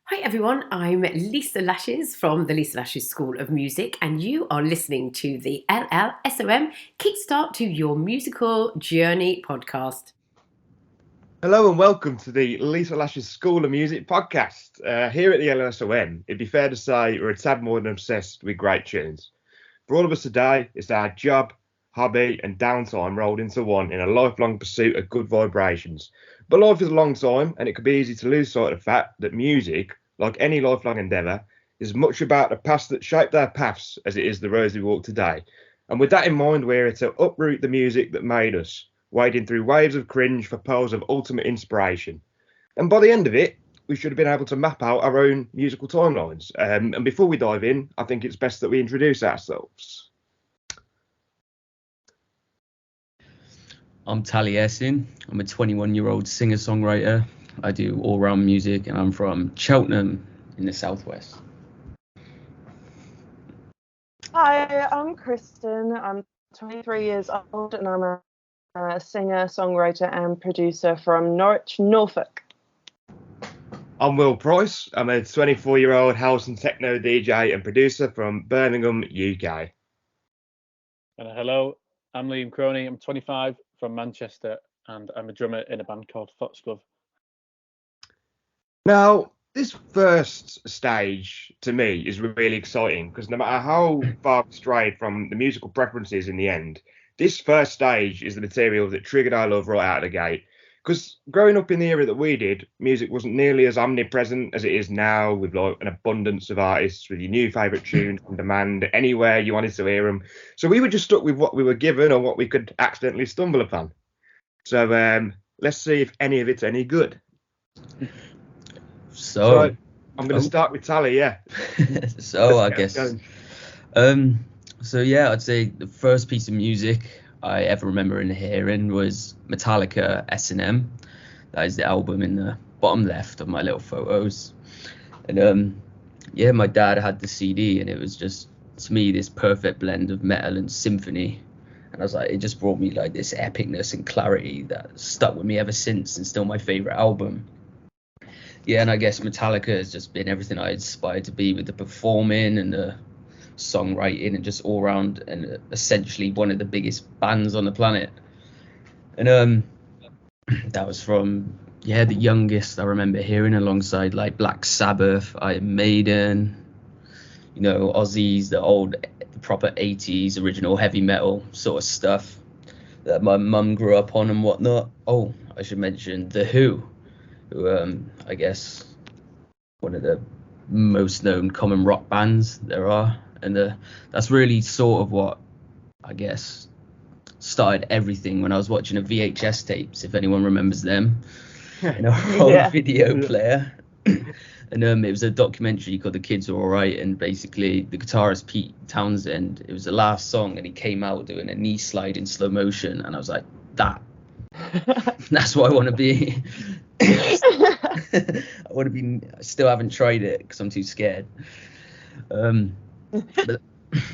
Hi everyone, I'm Lisa Lashes from the Lisa Lashes School of Music, and you are listening to the LLSOM Kickstart to Your Musical Journey podcast. Hello and welcome to the Lisa Lash's School of Music podcast. Here at the LLSOM, it'd be fair to say we're a tad more than obsessed with great tunes. For all of us today, it's our job, hobby and downtime rolled into one in a lifelong pursuit of good vibrations. But life is a long time and it could be easy to lose sight of the fact that music, like any lifelong endeavour, is as much about the past that shaped our paths as it is the roads we walk today. And with that in mind, we're here to uproot the music that made us, wading through waves of cringe for pearls of ultimate inspiration. And by the end of it, we should have been able to map out our own musical timelines. And before we dive in, I think it's best that we introduce ourselves. I'm Taliesin. I'm a 21-year-old singer-songwriter. I do all-round music and I'm from Cheltenham in the southwest. Hi, I'm Kristen. I'm 23 years old and I'm a singer, songwriter and producer from Norwich, Norfolk. I'm Will Price. I'm a 24-year-old house and techno DJ and producer from Birmingham, UK. Hello, I'm Liam Croney. I'm 25 from Manchester and I'm a drummer in a band called Foxglove. Now, this first stage to me is really exciting because no matter how far we strayed from the musical preferences in the end, this first stage is the material that triggered our love right out of the gate. Because growing up in the era that we did, music wasn't nearly as omnipresent as it is now, with like an abundance of artists with your new favourite tunes on demand anywhere you wanted to hear them. So we were just stuck with what we were given or what we could accidentally stumble upon. So let's see if any of it's any good. So I'm going to start with Tally, yeah. So I guess. So yeah, I'd say the first piece of music I ever remember hearing was Metallica S&M. That is the album in the bottom left of my little photos. And yeah, my dad had the CD and it was just, to me, this perfect blend of metal and symphony. And I was like, it just brought me like this epicness and clarity that stuck with me ever since and still my favorite album. Yeah, and I guess Metallica has just been everything I aspired to be with the performing and the songwriting and just all around, and essentially one of the biggest bands on the planet. And that was from the youngest I remember hearing, alongside like Black Sabbath, Iron Maiden, Ozzy's, the proper 80s original heavy metal sort of stuff that my mum grew up on and whatnot. Oh, I should mention The Who, I guess one of the most known common rock bands there are, and that's really sort of what I guess started everything when I was watching a VHS tapes, if anyone remembers them, in a old video player. And it was a documentary called The Kids Are Alright, and basically the guitarist Pete Townsend, it was the last song and he came out doing a knee slide in slow motion, and I was like, that's what I want to be. I still haven't tried it because I'm too scared. But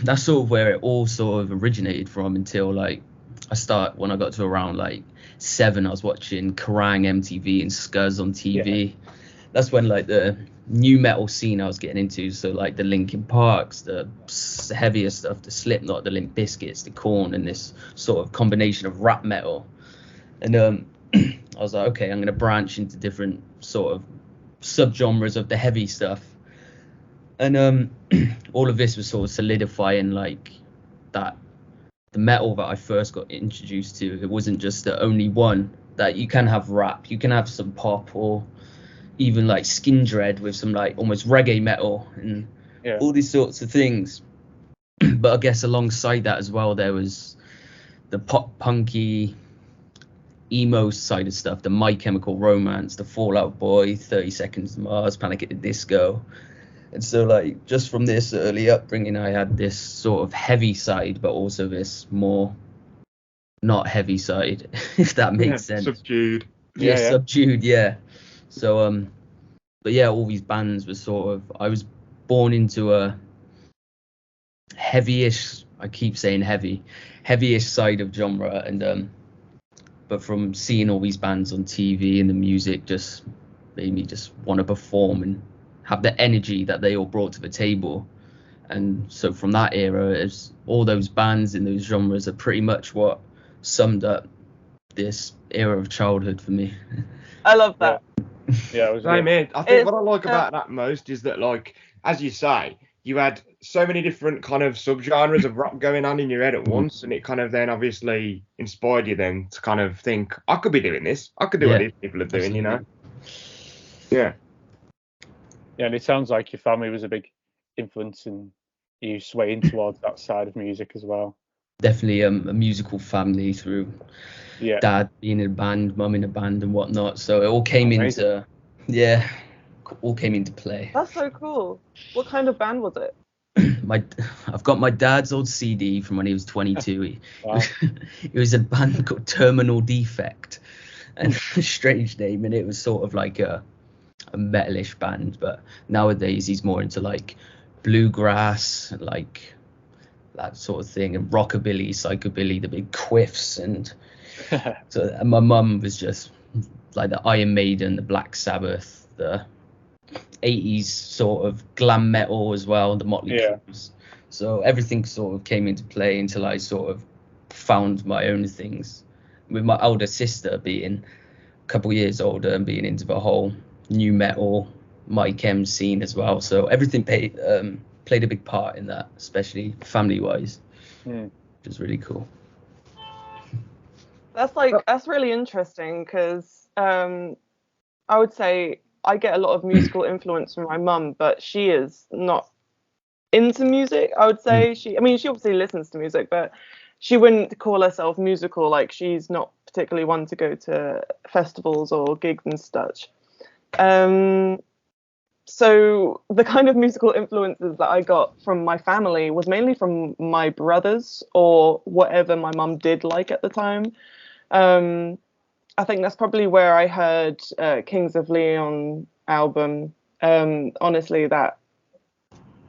that's sort of where it all sort of originated from, until like when I got to around like 7, I was watching Kerrang MTV and Scuzz on TV. Yeah. That's when like the new metal scene I was getting into, so like the Linkin Parks, the heavier stuff, the Slipknot, the Limp Bizkits, the Korn, and this sort of combination of rap metal. And I was like, okay, I'm going to branch into different sort of subgenres of the heavy stuff. And all of this was sort of solidifying like that the metal that I first got introduced to, it wasn't just the only one, that you can have rap, you can have some pop, or even like Skin Dread with some like almost reggae metal and all these sorts of things. But I guess alongside that as well, there was the pop punky emo side of stuff, the My Chemical Romance, the Fall Out Boy, 30 Seconds to Mars, Panic at the Disco. And so like just from this early upbringing, I had this sort of heavy side, but also this more not heavy side, if that makes sense. Subdued. Subdued, yeah. So but yeah, all these bands were sort of, I was born into a heavyish, I keep saying heavyish side of genre, and but from seeing all these bands on TV and the music just made me just want to perform and have the energy that they all brought to the table. And so from that era, it's all those bands in those genres are pretty much what summed up this era of childhood for me. I love that. Yeah, it was Same good. here. I think what I like about that most is that, like, as you say, you had so many different kind of subgenres of rock going on in your head at once, and it kind of then obviously inspired you then to kind of think, I could be doing this. I could do what these people are doing, you know? Yeah. Yeah, and it sounds like your family was a big influence in you swaying towards that side of music as well. Definitely a musical family through dad being in a band, mum in a band and whatnot. So it all came into play. That's so cool. What kind of band was it? I've got my dad's old CD from when he was 22. It was a band called Terminal Defect, and a strange name, and it was sort of like a metalish band. But nowadays he's more into like bluegrass, like that sort of thing, and rockabilly, psychobilly, the big quiffs, and and my mum was just like the Iron Maiden, the Black Sabbath, the 80s sort of glam metal as well, the Motley Crues. So everything sort of came into play until I sort of found my own things, with my older sister being a couple years older and being into the whole new metal My Chem scene as well. So everything played a big part in that, especially family wise, which is really cool. That's really interesting, because I would say I get a lot of musical influence from my mum, but she is not into music. I would say she obviously listens to music, but she wouldn't call herself musical. Like, she's not particularly one to go to festivals or gigs and such. So the kind of musical influences that I got from my family was mainly from my brothers or whatever my mum did like at the time. I think that's probably where I heard Kings of Leon album. Honestly, that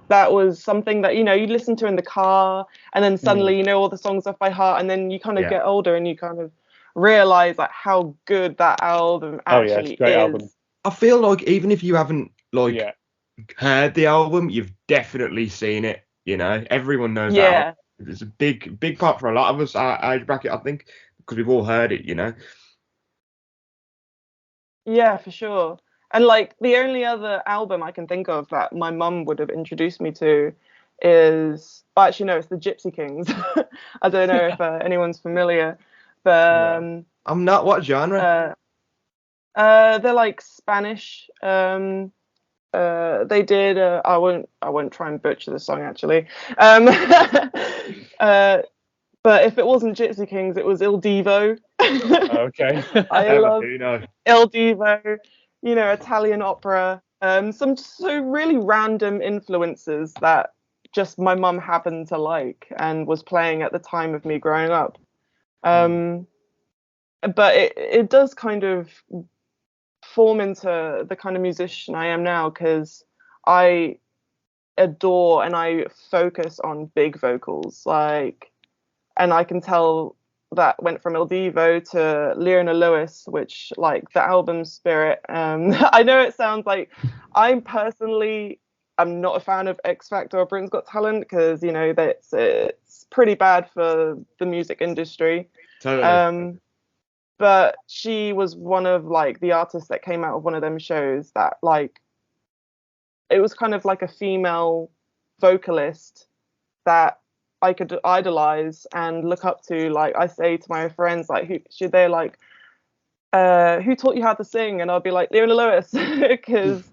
was something that, you know, you listen to in the car, and then suddenly you know all the songs off by heart, and then you kind of get older and you kind of realize like how good that album actually it's a great is. album. I feel like even if you haven't heard the album, you've definitely seen it. You know, everyone knows that album. It's a big part for a lot of us, our age bracket, I think, because we've all heard it. You know. Yeah, for sure. And like the only other album I can think of that my mum would have introduced me to is, well, actually no, it's the Gypsy Kings. I don't know if anyone's familiar, but I'm not. What genre? They're like Spanish. They did. I won't try and butcher the song actually. But if it wasn't Gypsy Kings, it was Il Divo. Okay. I love Il Divo. You know, Italian opera. Some so really random influences that just my mum happened to like and was playing at the time of me growing up. But it does kind of form into the kind of musician I am now, because I adore and I focus on big vocals, like, and I can tell that went from Il Divo to Leona Lewis, which, like, the album Spirit. I know it sounds like I'm not a fan of X Factor or Britain's Got Talent, because, you know, it's pretty bad for the music industry. Totally. But she was one of like the artists that came out of one of them shows that, like, it was kind of like a female vocalist that I could idolize and look up to. Like, I say to my friends, like, who taught you how to sing? And I'll be like, Leona Lewis, because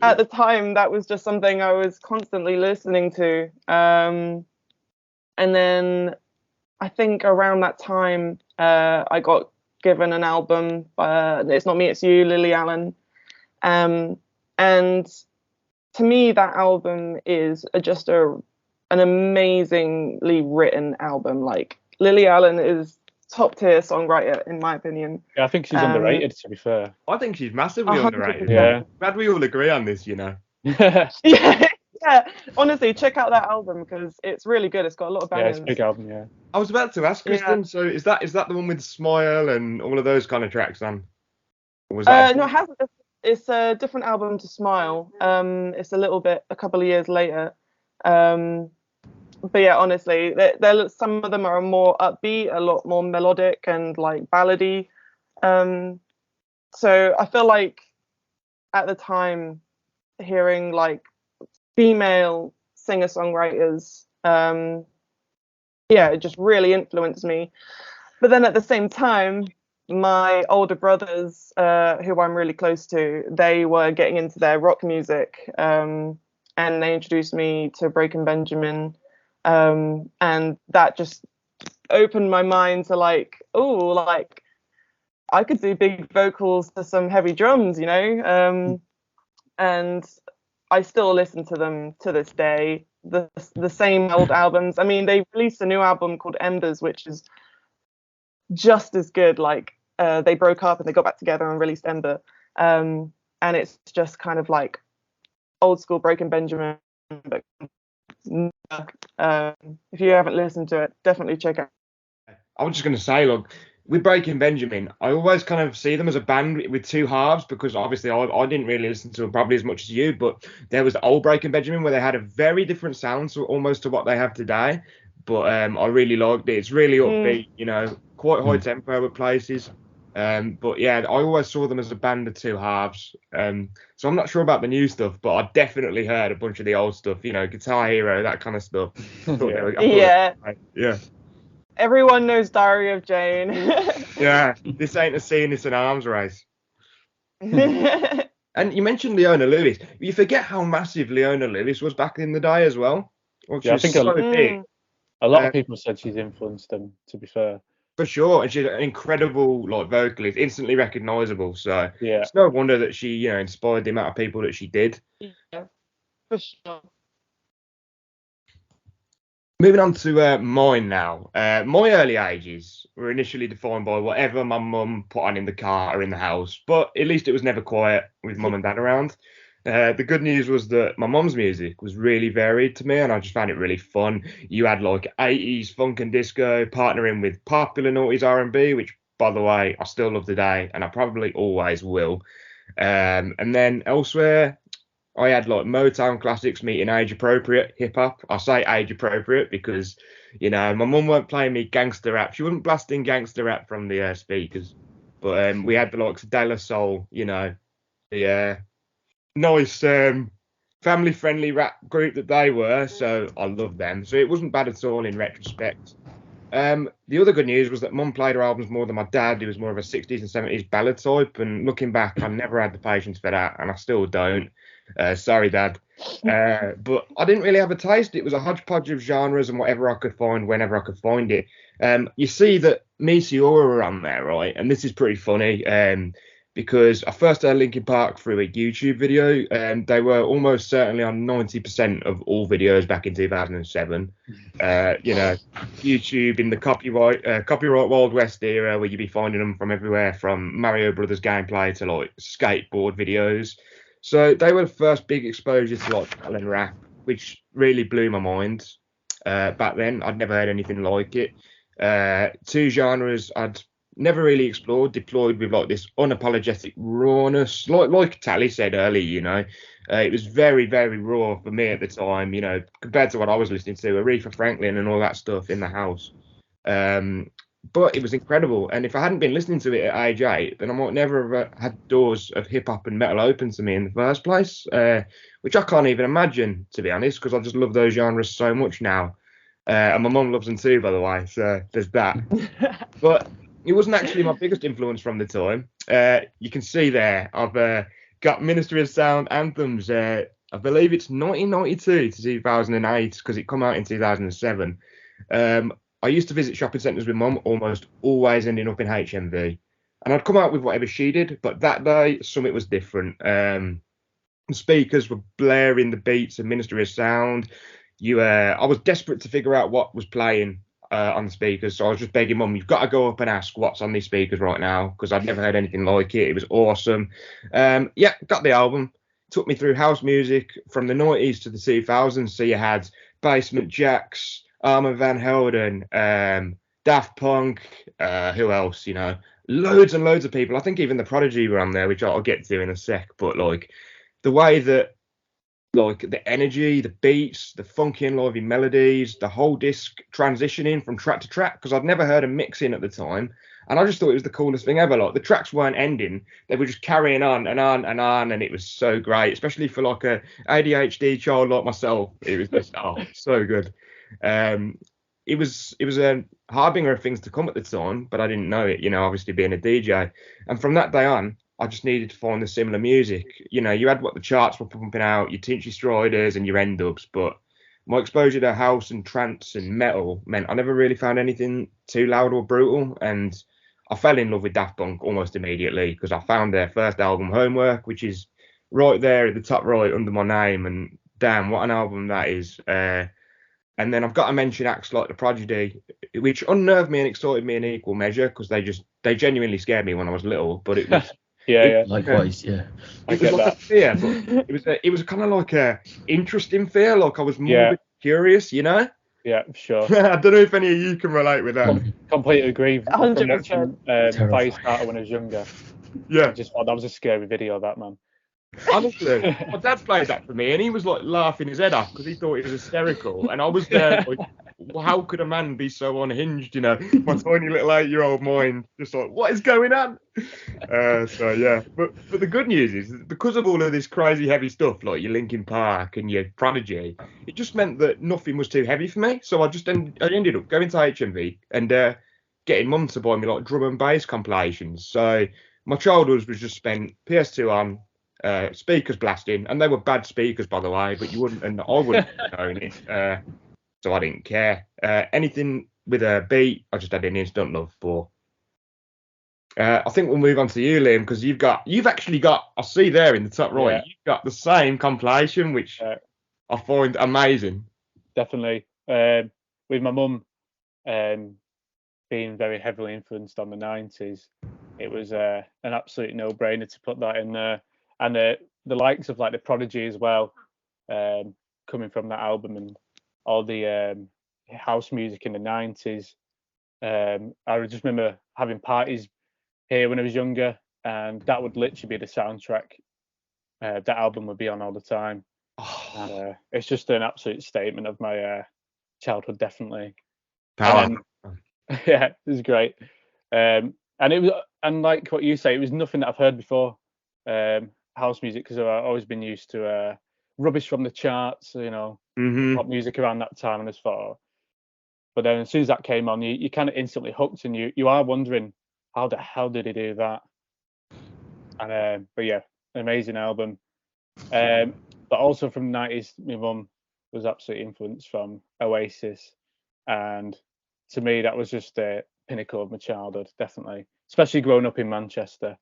at the time that was just something I was constantly listening to. And then I think around that time I got given an album, It's Not Me, It's You, Lily Allen. And to me, that album is just an amazingly written album. Like, Lily Allen is top tier songwriter, in my opinion. Yeah, I think she's underrated, to be fair. I think she's massively 100%. underrated. Yeah. Glad we all agree on this, you know. Yeah, honestly, check out that album because it's really good. It's got a lot of bangers. Yeah, it's a big album, yeah. I was about to ask Kristen, so is that the one with Smile and all of those kind of tracks on? Or was that no, it's a different album to Smile. It's a couple of years later. But yeah, honestly, some of them are more upbeat, a lot more melodic and like ballady. So I feel like at the time, hearing like female singer-songwriters, it just really influenced me. But then at the same time, my older brothers, who I'm really close to, they were getting into their rock music, and they introduced me to Breaking Benjamin, and that just opened my mind to like, oh, like I could do big vocals to some heavy drums, you know. And I still listen to them to this day. The same old albums. I mean, they released a new album called Embers, which is just as good. Like they broke up and they got back together and released Ember, and it's just kind of like old school Breaking Benjamin. But if you haven't listened to it, definitely check it out. I was just going to say, look, with Breaking Benjamin, I always kind of see them as a band with two halves, because obviously I didn't really listen to them probably as much as you, but there was the old Breaking Benjamin where they had a very different sound, so almost to what they have today. But I really liked it. It's really upbeat, you know, quite high tempo at places. But yeah, I always saw them as a band of two halves. So I'm not sure about the new stuff, but I definitely heard a bunch of the old stuff, you know, Guitar Hero, that kind of stuff. Yeah. Everyone knows Diary of Jane. Yeah, this ain't a scene, it's an arms race. And you mentioned Leona Lewis. You forget how massive Leona Lewis was back in the day as well. I think a lot of people said she's influenced them, to be fair. For sure, and she's an incredible like vocalist, instantly recognisable. So yeah, it's no wonder that she, you know, inspired the amount of people that she did. Yeah, for sure. Moving on to mine now. My early ages were initially defined by whatever my mum put on in the car or in the house, but at least it was never quiet with mum and dad around. The good news was that my mum's music was really varied to me, and I just found it really fun. You had like 80s funk and disco partnering with popular noughties R&B, which, by the way, I still love today, and I probably always will. And then elsewhere, I had like Motown classics meeting age-appropriate hip-hop. I say age-appropriate because, you know, my mum weren't playing me gangster rap. She wasn't blasting gangster rap from the speakers. But we had the likes of LLSOM, you know, the nice family-friendly rap group that they were. So I love them. So it wasn't bad at all in retrospect. The other good news was that mum played her albums more than my dad. He was more of a 60s and 70s ballad type. And looking back, I never had the patience for that, and I still don't. Sorry, Dad. But I didn't really have a taste. It was a hodgepodge of genres and whatever I could find whenever I could find it. You see that Meteora were on there, right? And this is pretty funny because I first heard Linkin Park through a YouTube video, and they were almost certainly on 90% of all videos back in 2007. You know, YouTube in the copyright Wild West era, where you'd be finding them from everywhere, from Mario Brothers gameplay to like skateboard videos. So they were the first big exposure to like metal and rap, which really blew my mind. Back then, I'd never heard anything like it. Two genres I'd never really explored, deployed with like this unapologetic rawness, like Tally said earlier. You know, it was very, very raw for me at the time. You know, compared to what I was listening to, Aretha Franklin and all that stuff in the house. But it was incredible, and if I hadn't been listening to it at age 8, then I might never have had doors of hip hop and metal open to me in the first place, which I can't even imagine, to be honest, because I just love those genres so much now. And my mum loves them too, by the way, so there's that. But it wasn't actually my biggest influence from the time. You can see there, I've got Ministry of Sound anthems. I believe it's 1992 to 2008, because it come out in 2007. I used to visit shopping centres with mum, almost always ending up in HMV. And I'd come out with whatever she did, but that day, something was different. The speakers were blaring the beats of Ministry of Sound. I was desperate to figure out what was playing on the speakers, so I was just begging mum, you've got to go up and ask what's on these speakers right now, because I'd never heard anything like it. It was awesome. Yeah, got the album. Took me through house music from the 90s to the 2000s. So you had Basement Jaxx, Armand Van Helden, Daft Punk, who else, you know, loads and loads of people. I think even the Prodigy were on there, which I'll get to in a sec. But like the way that like the energy, the beats, the funky and lively melodies, the whole disc transitioning from track to track, because I'd never heard of mixing at the time. And I just thought it was the coolest thing ever. Like the tracks weren't ending; they were just carrying on and on and on, and it was so great, especially for like a ADHD child like myself. It was just so good. It was a harbinger of things to come at the time, but I didn't know it. You know, obviously being a DJ, and from that day on, I just needed to find the similar music. You know, you had what the charts were pumping out, your Tinchy Striders and your N-dubs, but my exposure to house and trance and metal meant I never really found anything too loud or brutal, and I fell in love with Daft Punk almost immediately because I found their first album, Homework, which is right there at the top right under my name, and damn, what an album that is. And then I've got to mention acts like the Prodigy, which unnerved me and excited me in equal measure because they genuinely scared me when I was little, but it was likewise, yeah. It was like a fear, but it was kind of like a interesting fear, like I was more curious, you know? Yeah, sure. I don't know if any of you can relate with that. Completely agree. 100%. Firestarter when I was younger. Yeah. I just thought that was a scary video, that man. Honestly, my dad played that for me, and he was like laughing his head off because he thought it was hysterical, and I was there like, how could a man be so unhinged? You know, my tiny little 8-year-old mind just like, what is going on? So yeah, but the good news is because of all of this crazy heavy stuff like your Linkin Park and your Prodigy, it just meant that nothing was too heavy for me. So I ended up going to HMV and getting mum to buy me like drum and bass compilations. So my childhood was just spent PS2 on. Speakers blasting, and they were bad speakers, by the way, but you wouldn't, and I wouldn't have known it, so I didn't care. Anything with a beat, I just had an instant love for. I think we'll move on to you, Liam, because you've actually got, I see there in the top right, you've got the same compilation, which I find amazing. Definitely. With my mum being very heavily influenced on the 90s, it was an absolute no-brainer to put that in there. And the likes of like the Prodigy as well, coming from that album, and all the house music in the 90s. I just remember having parties here when I was younger, and that would literally be the soundtrack. That album would be on all the time. And, it's just an absolute statement of my childhood, definitely. Power. Yeah, it was great. And like what you say, it was nothing that I've heard before. House music, because I've always been used to rubbish from the charts, you know, pop music around that time, and as far. But then as soon as that came on, you kind of instantly hooked, and you are wondering how the hell did he do that? And but yeah, amazing album. But also from the 90s, my mum was absolutely influenced from Oasis, and to me that was just the pinnacle of my childhood, definitely, especially growing up in Manchester.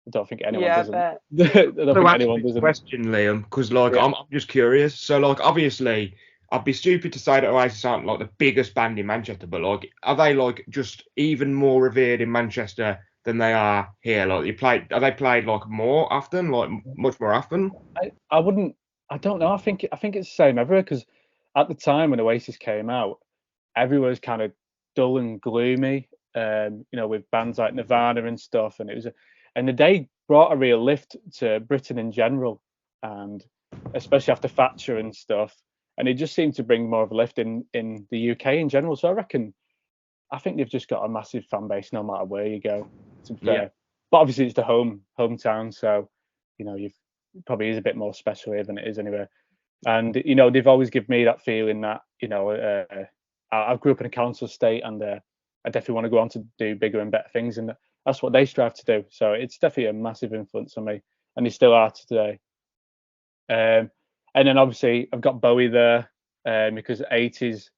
I don't think anyone doesn't. I don't think anyone doesn't. Question, Liam, because like I'm just curious. So like obviously, I'd be stupid to say that Oasis aren't like the biggest band in Manchester, but like are they like just even more revered in Manchester than they are here? Like are they played like more often, like much more often? I don't know. I think it's the same everywhere, because at the time when Oasis came out, everywhere was kind of dull and gloomy. You know, with bands like Nirvana and stuff, and they brought a real lift to Britain in general, and especially after Thatcher and stuff. And it just seemed to bring more of a lift in the UK in general. So I think they've just got a massive fan base no matter where you go, to be fair. But obviously it's the hometown, so you know, it probably is a bit more special here than it is anywhere. And you know, they've always given me that feeling that, you know, I grew up in a council estate, and I definitely want to go on to do bigger and better things, and that's what they strive to do. So it's definitely a massive influence on me, and they still are today. And then obviously I've got Bowie there, because 80s,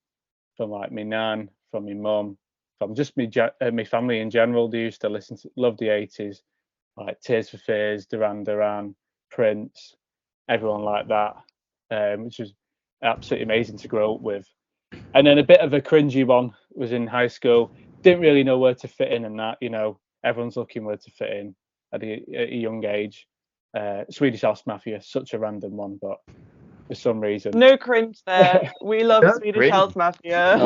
from like my nan, from my mum, from just my family in general, they used to love the 80s, like Tears for Fears, Duran Duran, Prince, everyone like that, which was absolutely amazing to grow up with. And then a bit of a cringy one was in high school. Didn't really know where to fit in, and that, you know, everyone's looking where to fit in at a young age. Swedish House Mafia, such a random one, but for some reason. No cringe there. We love Swedish House Mafia.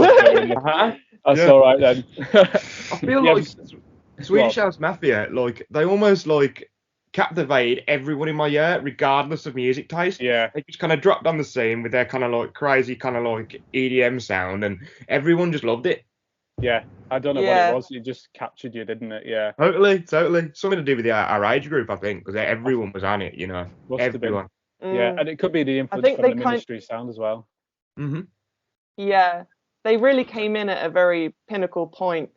That's all right then. I feel like Swedish House Mafia, like they almost like captivated everyone in my year, regardless of music taste. Yeah. They just kind of dropped on the scene with their kind of like crazy kind of like EDM sound, and everyone just loved it. Yeah, I don't know what it was. It just captured you, didn't it? Yeah. Totally. Something to do with our age group, I think, because everyone was on it, you know. Everyone. Yeah, and it could be the influence from the Ministry sound as well. Mm-hmm. Yeah, they really came in at a very pinnacle point,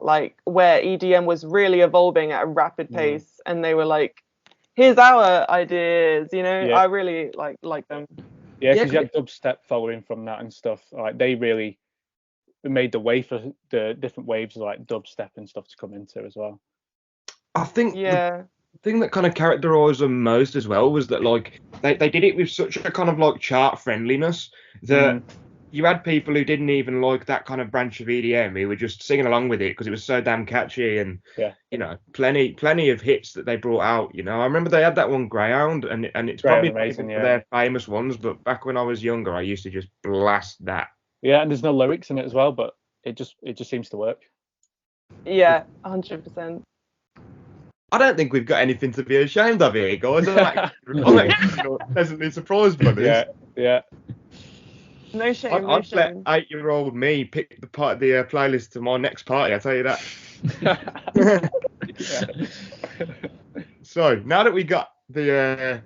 like where EDM was really evolving at a rapid pace, and they were like, "Here's our ideas," you know. I really like them. Yeah, because you had dubstep following from that and stuff. Like they really made the way for the different waves of like dubstep and stuff to come into as well. I think the thing that kind of characterized them most as well was that like they did it with such a kind of like chart friendliness that you had people who didn't even like that kind of branch of EDM who were just singing along with it because it was so damn catchy, and you know, plenty of hits that they brought out. You know, I remember they had that one Greyhound, and it's probably amazing, their famous ones, but back when I was younger I used to just blast that. Yeah, and there's no lyrics in it as well, but it just seems to work. Yeah, 100%. I don't think we've got anything to be ashamed of here, guys. I'm actually pleasantly surprised by this. Yeah. No shame. I'd let 8-year-old me pick the playlist to my next party. I tell you that. So now that we got the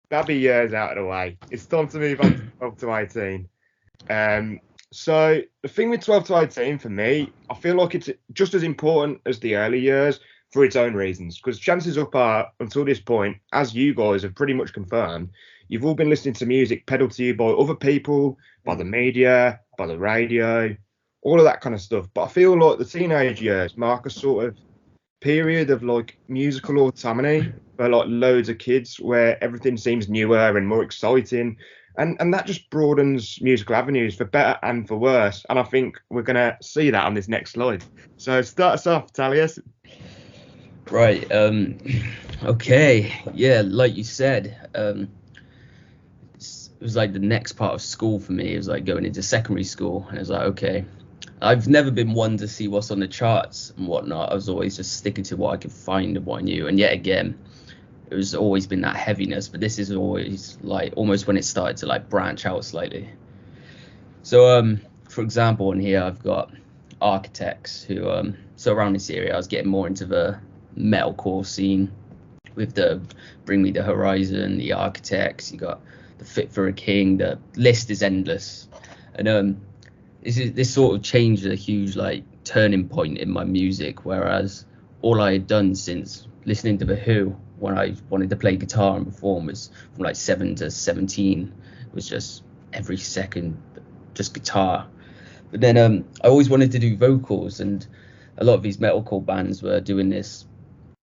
Babby years out of the way, it's time to move on to 12 to 18. So the thing with 12 to 18 for me, I feel like it's just as important as the early years for its own reasons. Because chances up are, until this point, as you guys have pretty much confirmed, you've all been listening to music peddled to you by other people, by the media, by the radio, all of that kind of stuff. But I feel like the teenage years mark a sort of period of like musical autonomy for like loads of kids where everything seems newer and more exciting. And that just broadens musical avenues for better and for worse. And I think we're going to see that on this next slide. So start us off, Taliesin. Right. Okay. Yeah, like you said, it was like the next part of school for me. It was like going into secondary school. And it was like, okay, I've never been one to see what's on the charts and whatnot. I was always just sticking to what I could find and what I knew. And yet again, it was always been that heaviness, but this is always like almost when it started to like branch out slightly. So for example, in here I've got Architects, who so around this area I was getting more into the metalcore scene with the Bring Me the Horizon, the Architects, you got the Fit for a King, the list is endless. And this sort of changed a huge like turning point in my music, whereas all I had done since listening to The Who when I wanted to play guitar and perform was from like 7 to 17 was just every second just guitar. But then I always wanted to do vocals, and a lot of these metalcore bands were doing this.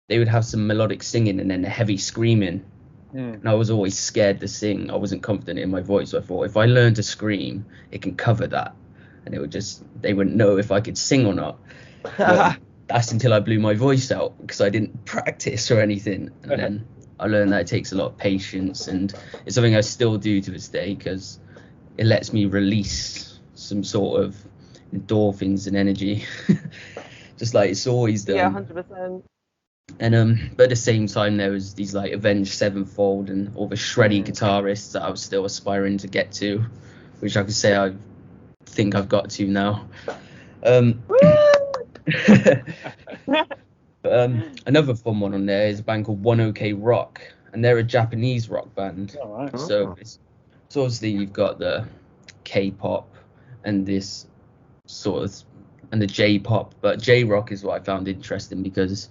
They would have some melodic singing and then a heavy screaming, and I was always scared to sing. I wasn't confident in my voice, so I thought if I learn to scream, it can cover that, and they wouldn't know if I could sing or not. That's until I blew my voice out because I didn't practice or anything. And then I learned that it takes a lot of patience, and it's something I still do to this day because it lets me release some sort of endorphins and energy, just like it's always done. Yeah, 100%. And but at the same time, there was these like Avenged Sevenfold and all the shreddy guitarists that I was still aspiring to get to, which I could say I think I've got to now. Another fun one on there is a band called One OK Rock, and they're a Japanese rock band. So obviously you've got the K-pop and this sort of and the J-pop, but J-rock is what I found interesting because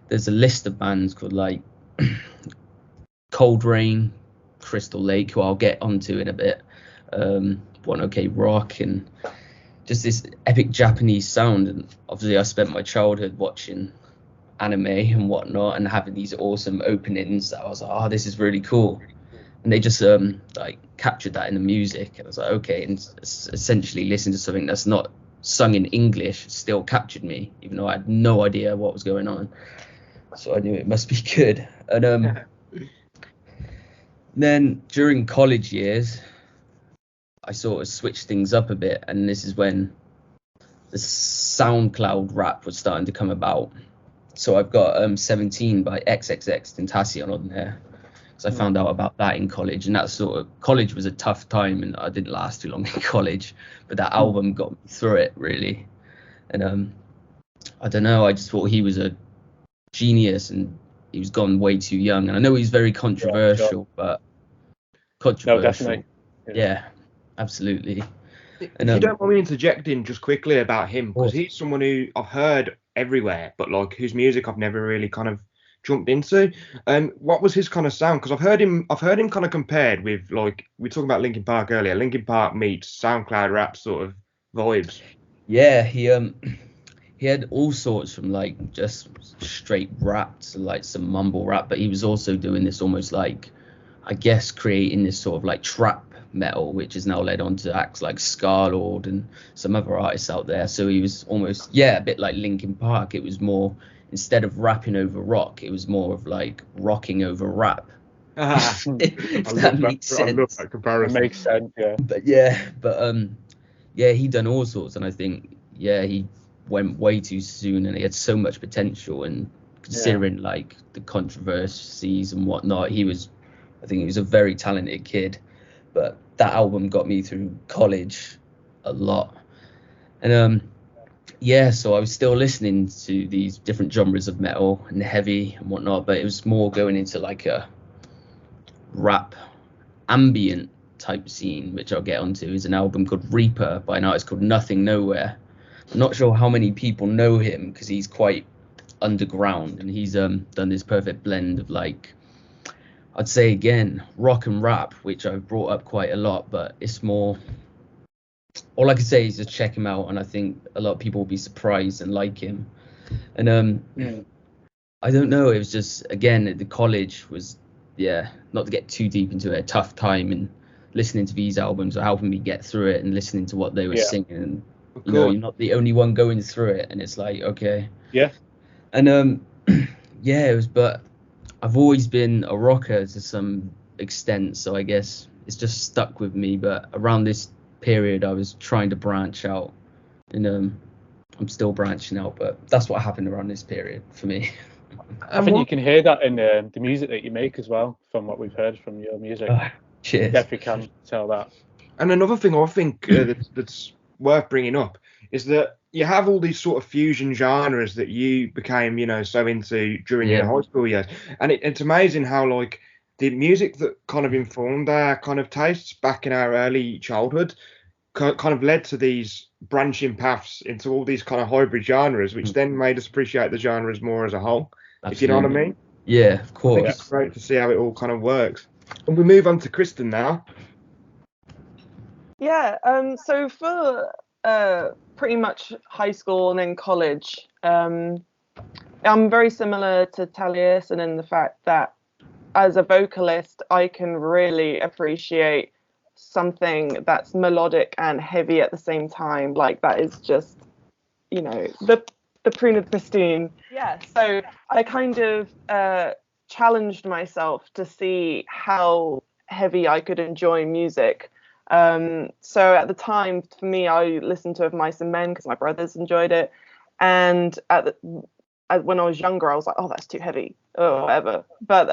there's a list of bands called like Cold Rain, Crystal Lake, who I'll get onto in a bit, One OK Rock, and just this epic Japanese sound. And obviously I spent my childhood watching anime and whatnot and having these awesome openings that I was like, oh, this is really cool. And they just like captured that in the music. And I was like, okay, and essentially listening to something that's not sung in English still captured me, even though I had no idea what was going on. So I knew it must be good. And then during college years, I sort of switched things up a bit, and this is when the SoundCloud rap was starting to come about. So I've got 17 by Taliesin on there. So I found out about that in college, and that sort of college was a tough time, and I didn't last too long in college. But that album got me through it really, and I don't know. I just thought he was a genius, and he was gone way too young. And I know he's very controversial, but controversial. No, definitely. Yeah, absolutely. If you don't mind me interjecting just quickly about him, because he's someone who I've heard everywhere, but like whose music I've never really kind of jumped into. What was his kind of sound? Because I've heard him kind of compared with, like, we were talking about Linkin Park earlier. Linkin Park meets SoundCloud rap sort of vibes. Yeah, he had all sorts, from like just straight rap to like some mumble rap, but he was also doing this almost like, I guess, creating this sort of like trap metal, which is now led on to acts like Scarlord and some other artists out there. So he was almost, a bit like Linkin Park. It was more, instead of rapping over rock, it was more of like rocking over rap. If that makes sense. I love that comparison. It makes sense, yeah. But he done all sorts, and I think he went way too soon, and he had so much potential. And considering like the controversies and whatnot, I think he was a very talented kid. But that album got me through college a lot, and so I was still listening to these different genres of metal and heavy and whatnot, but it was more going into like a rap ambient type scene, which I'll get onto. Is an album called Reaper by an artist called Nothing Nowhere. I'm not sure how many people know him because he's quite underground, and he's done this perfect blend of, like, I'd say again, rock and rap, which I've brought up quite a lot, but it's more, all I can say is just check him out, and I think a lot of people will be surprised and like him. And I don't know, it was just, again, at the college was, not to get too deep into it, a tough time, and listening to these albums are helping me get through it, and listening to what they were singing, and you're not the only one going through it, and it's like, okay. Yeah. And it was, but I've always been a rocker to some extent, so I guess it's just stuck with me. But around this period, I was trying to branch out, and I'm still branching out, but that's what happened around this period for me. I think you can hear that in the music that you make as well, from what we've heard from your music. Cheers. Definitely can tell that. And another thing I think that's worth bringing up is that you have all these sort of fusion genres that you became, so into during your high school years. And it's amazing how, like, the music that kind of informed our kind of tastes back in our early childhood kind of led to these branching paths into all these kind of hybrid genres, which then made us appreciate the genres more as a whole. Absolutely. If you know what I mean? Yeah, of course. I think it's great to see how it all kind of works. And we move on to Kristen now. Yeah, so for pretty much high school and then college, I'm very similar to Taliesin in the fact that as a vocalist, I can really appreciate something that's melodic and heavy at the same time. Like, that is just, the prune of Christine. Yeah, so I kind of challenged myself to see how heavy I could enjoy music. So at the time, for me, I listened to Of Mice and Men because my brothers enjoyed it, and when I was younger, I was like, oh, that's too heavy or whatever. But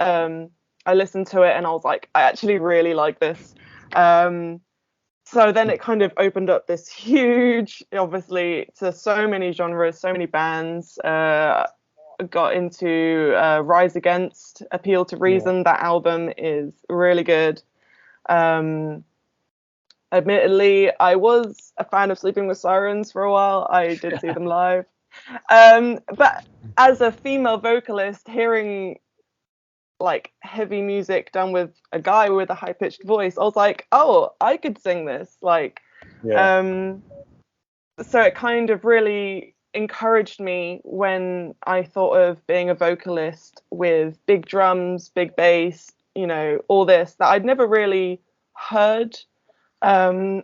I listened to it and I was like, I actually really like this. So then it kind of opened up this huge, obviously, to so many genres, so many bands. Got into Rise Against, Appeal to Reason. Yeah. That album is really good. Admittedly, I was a fan of Sleeping with Sirens for a while. I did see them live. But as a female vocalist, hearing like heavy music done with a guy with a high-pitched voice, I was like, oh, I could sing this. Like, so it kind of really encouraged me when I thought of being a vocalist with big drums, big bass, all this that I'd never really heard. So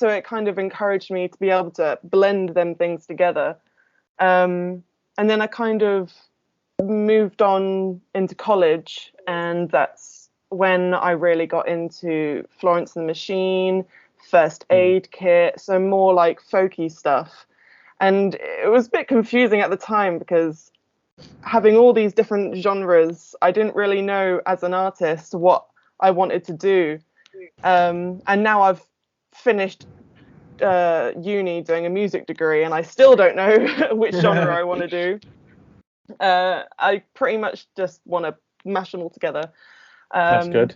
it kind of encouraged me to be able to blend them things together. And then I kind of moved on into college, and that's when I really got into Florence and the Machine, First Aid Kit, so more like folky stuff. And it was a bit confusing at the time because having all these different genres, I didn't really know as an artist what I wanted to do. And now I've finished uni doing a music degree, and I still don't know which genre I want to do. I pretty much just want to mash them all together. That's good.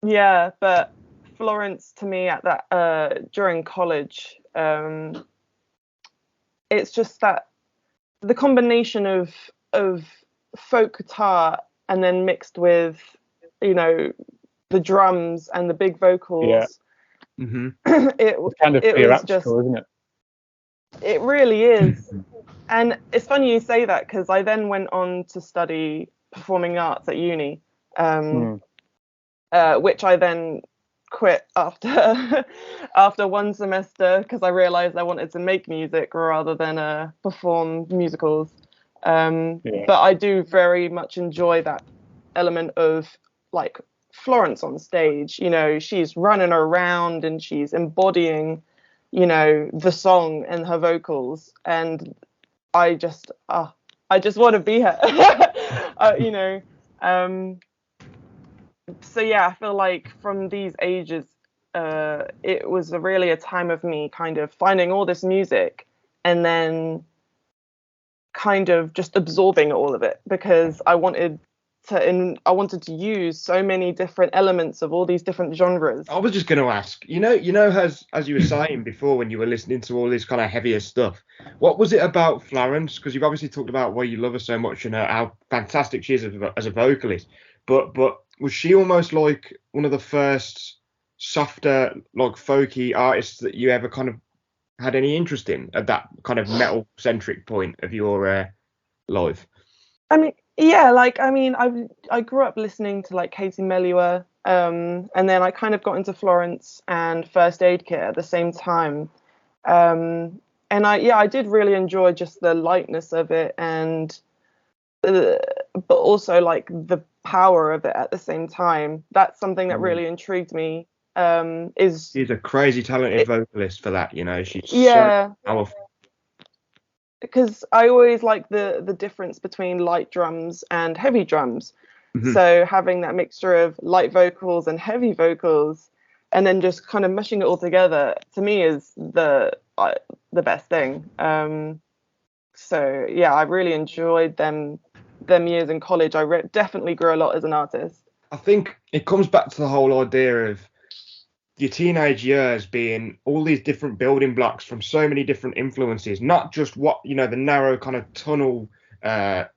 Yeah, but Florence to me at that during college, it's just that the combination of folk guitar and then mixed with, you know, the drums and the big vocals. Yeah. It's kind of theatrical, isn't it? It really is. And it's funny you say that because I then went on to study performing arts at uni, which I then quit after one semester because I realized I wanted to make music rather than perform musicals. But I do very much enjoy that element of like Florence on stage. You know, she's running around and she's embodying, you know, the song and her vocals, and I just want to be her. You know. So yeah, I feel like from these ages, it was really a time of me kind of finding all this music and then kind of just absorbing all of it because I wanted to use so many different elements of all these different genres. I was just going to ask, you know, as you were saying before when you were listening to all this kind of heavier stuff, what was it about Florence? Because you've obviously talked about why you love her so much and how fantastic she is as a vocalist, but was she almost like one of the first softer, like folky artists that you ever kind of had any interest in at that kind of metal centric point of your life? I mean, yeah, like I grew up listening to like Katie Melua, and then I kind of got into Florence and First Aid Kit at the same time, and I did really enjoy just the lightness of it and but also like the power of it at the same time. That's something that really intrigued me. She's a crazy talented vocalist for that, you know. She's so powerful. Because I always like the difference between light drums and heavy drums. So having that mixture of light vocals and heavy vocals, and then just kind of mushing it all together, to me is the best thing. So yeah, I really enjoyed them years in college. I definitely grew a lot as an artist. I think it comes back to the whole idea of your teenage years being all these different building blocks from so many different influences, not just what, you know, the narrow kind of tunnel, the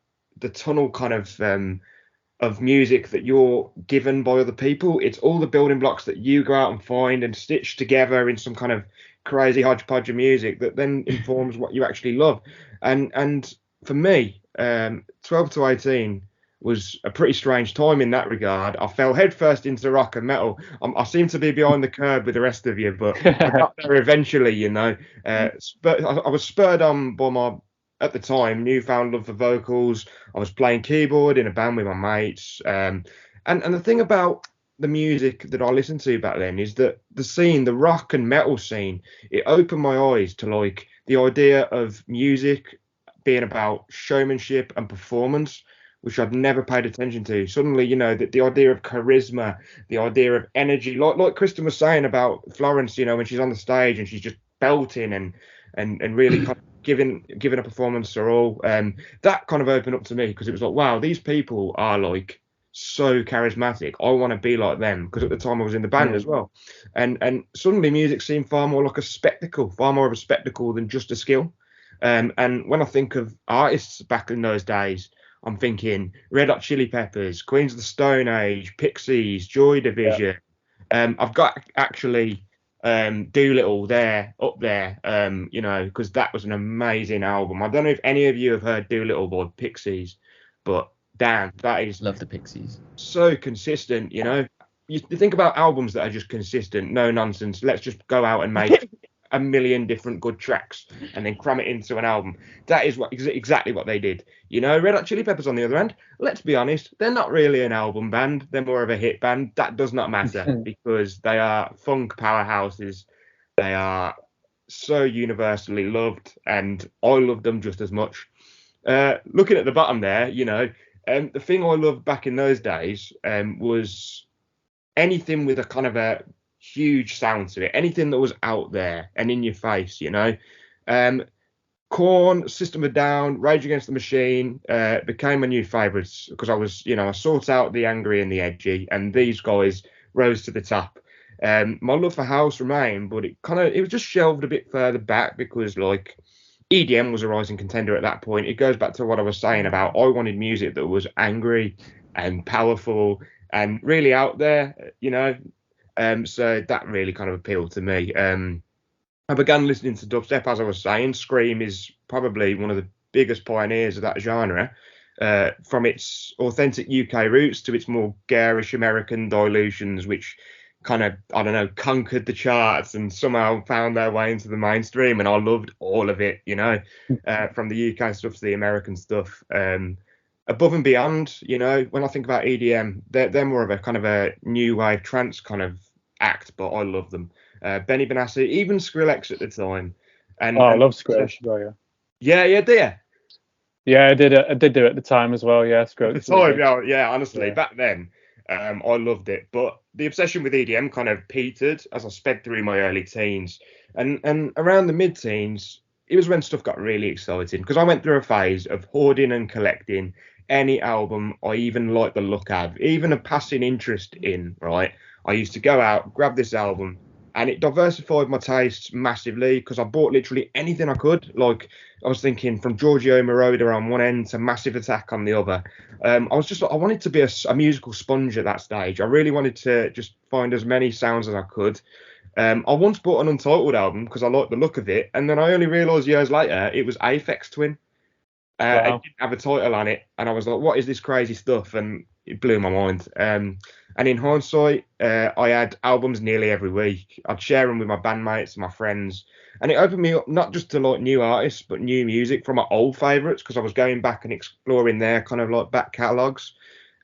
tunnel kind of music that you're given by other people. It's all the building blocks that you go out and find and stitch together in some kind of crazy hodgepodge of music that then informs what you actually love. And for me, 12 to 18 was a pretty strange time in that regard. I fell headfirst into rock and metal. I seem to be behind the curve with the rest of you, but I got there eventually, you know. But I was spurred on by my, at the time, newfound love for vocals. I was playing keyboard in a band with my mates. And the thing about the music that I listened to back then is that the scene, the rock and metal scene, it opened my eyes to like the idea of music being about showmanship and performance, which I'd never paid attention to. Suddenly, you know, the idea of charisma, the idea of energy, like Kristen was saying about Florence, you know, when she's on the stage and she's just belting and really kind of giving a performance her all. That kind of opened up to me because it was like, wow, these people are like so charismatic. I want to be like them, because at the time I was in the band as well. And suddenly music seemed far more like a spectacle, far more of a spectacle than just a skill. And when I think of artists back in those days, I'm thinking Red Hot Chili Peppers, Queens of the Stone Age, Pixies, Joy Division. Yeah. I've got actually Doolittle up there, you know, because that was an amazing album. I don't know if any of you have heard Doolittle by Pixies, but damn, that is... Love the Pixies. So consistent, you know. You think about albums that are just consistent, no nonsense. Let's just go out and make a million different good tracks and then cram it into an album. That is exactly what they did. You know, Red Hot Chili Peppers, on the other hand, let's be honest, they're not really an album band. They're more of a hit band. That does not matter because they are funk powerhouses. They are so universally loved, and I love them just as much. Looking at the bottom there, you know, the thing I loved back in those days was anything with a kind of a huge sound to it, anything that was out there and in your face, you know. Korn, System of a Down, Rage Against the Machine became my new favourites because I was, you know, I sought out the angry and the edgy, and these guys rose to the top. My love for house remained, but it was just shelved a bit further back because, like, EDM was a rising contender at that point. It goes back to what I was saying about I wanted music that was angry and powerful and really out there, you know. So that really kind of appealed to me. I began listening to dubstep, as I was saying. Scream is probably one of the biggest pioneers of that genre, from its authentic UK roots to its more garish American dilutions, which kind of, I don't know, conquered the charts and somehow found their way into the mainstream. And I loved all of it, you know, from the UK stuff to the American stuff. Above and beyond, you know, when I think about EDM, they're more of a kind of a new wave trance kind of act, but I love them. Benny Benassi, even Skrillex at the time. And I love Skrillex as well, yeah. Yeah, do you? Yeah, I did do it at the time as well, yeah. Skrillex. At the time, yeah, honestly, back then, I loved it. But the obsession with EDM kind of petered as I sped through my early teens. And around the mid-teens, it was when stuff got really exciting, because I went through a phase of hoarding and collecting any album I even liked the look of, even a passing interest in, right? I used to go out, grab this album, and it diversified my tastes massively because I bought literally anything I could. Like, I was thinking from Giorgio Moroder on one end to Massive Attack on the other. I wanted to be a musical sponge at that stage. I really wanted to just find as many sounds as I could. I once bought an Untitled album because I liked the look of it, and then I only realised years later it was Aphex Twin. It didn't have a title on it, and I was like, what is this crazy stuff? And it blew my mind. And in hindsight, I had albums nearly every week. I'd share them with my bandmates and my friends, and it opened me up not just to like new artists, but new music from my old favourites, because I was going back and exploring their kind of like back catalogues.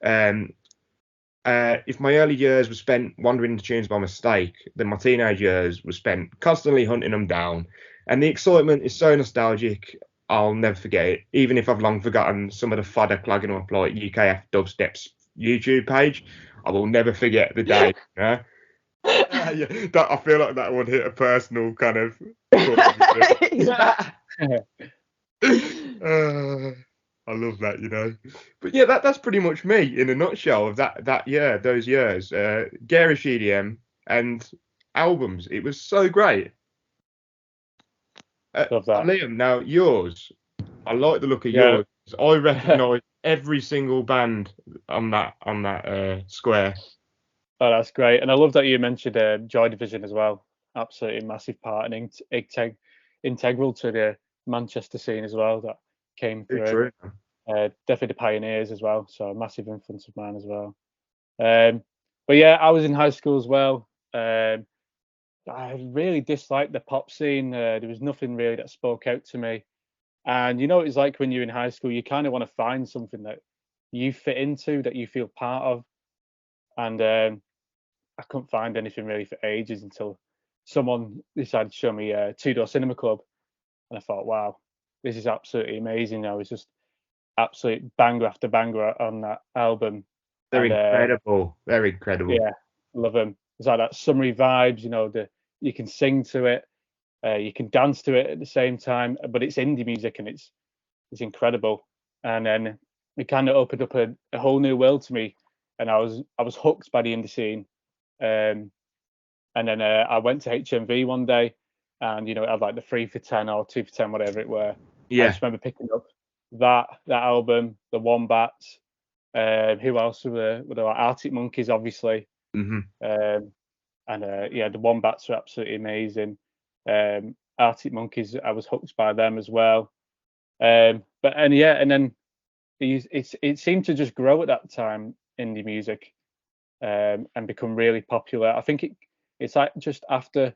If my early years were spent wandering into tunes by mistake, then my teenage years were spent constantly hunting them down. And the excitement is so nostalgic, I'll never forget it, even if I've long forgotten some of the fodder clogging up like UKF Dubstep's YouTube page. I will never forget the day. Yeah? That, I feel like that would hit a personal kind of. I love that, you know. But yeah, that's pretty much me in a nutshell of that year, those years. Garish EDM and albums. It was so great. Love that. Liam, now yours. I like the look of yours. I recognise every single band on that square. Oh, that's great. And I love that you mentioned Joy Division as well. Absolutely massive part and integral to the Manchester scene as well that came through. Definitely the pioneers as well. So a massive influence of mine as well. But yeah, I was in high school as well. I really disliked the pop scene. There was nothing really that spoke out to me. And you know what it's like when you're in high school, you kind of want to find something that you fit into, that you feel part of. And I couldn't find anything really for ages until someone decided to show me Two Door Cinema Club. And I thought, wow, this is absolutely amazing. I was just absolute banger after banger on that album. They're incredible. Very incredible. Yeah, love them. It's like that summery vibes, you know, you can sing to it, you can dance to it at the same time, but it's indie music and it's incredible. And then it kind of opened up a whole new world to me, and I was hooked by the indie scene. And then I went to HMV one day, and you know, it had like the 3 for 10 or 2 for 10, whatever it were. Yeah. I just remember picking up that album, the Wombats. Who else were there? Like Arctic Monkeys, obviously. Mm-hmm. Yeah, the Wombats are absolutely amazing. Arctic Monkeys, I was hooked by them as well. And then it seemed to just grow at that time, indie music, and become really popular. I think it's like just after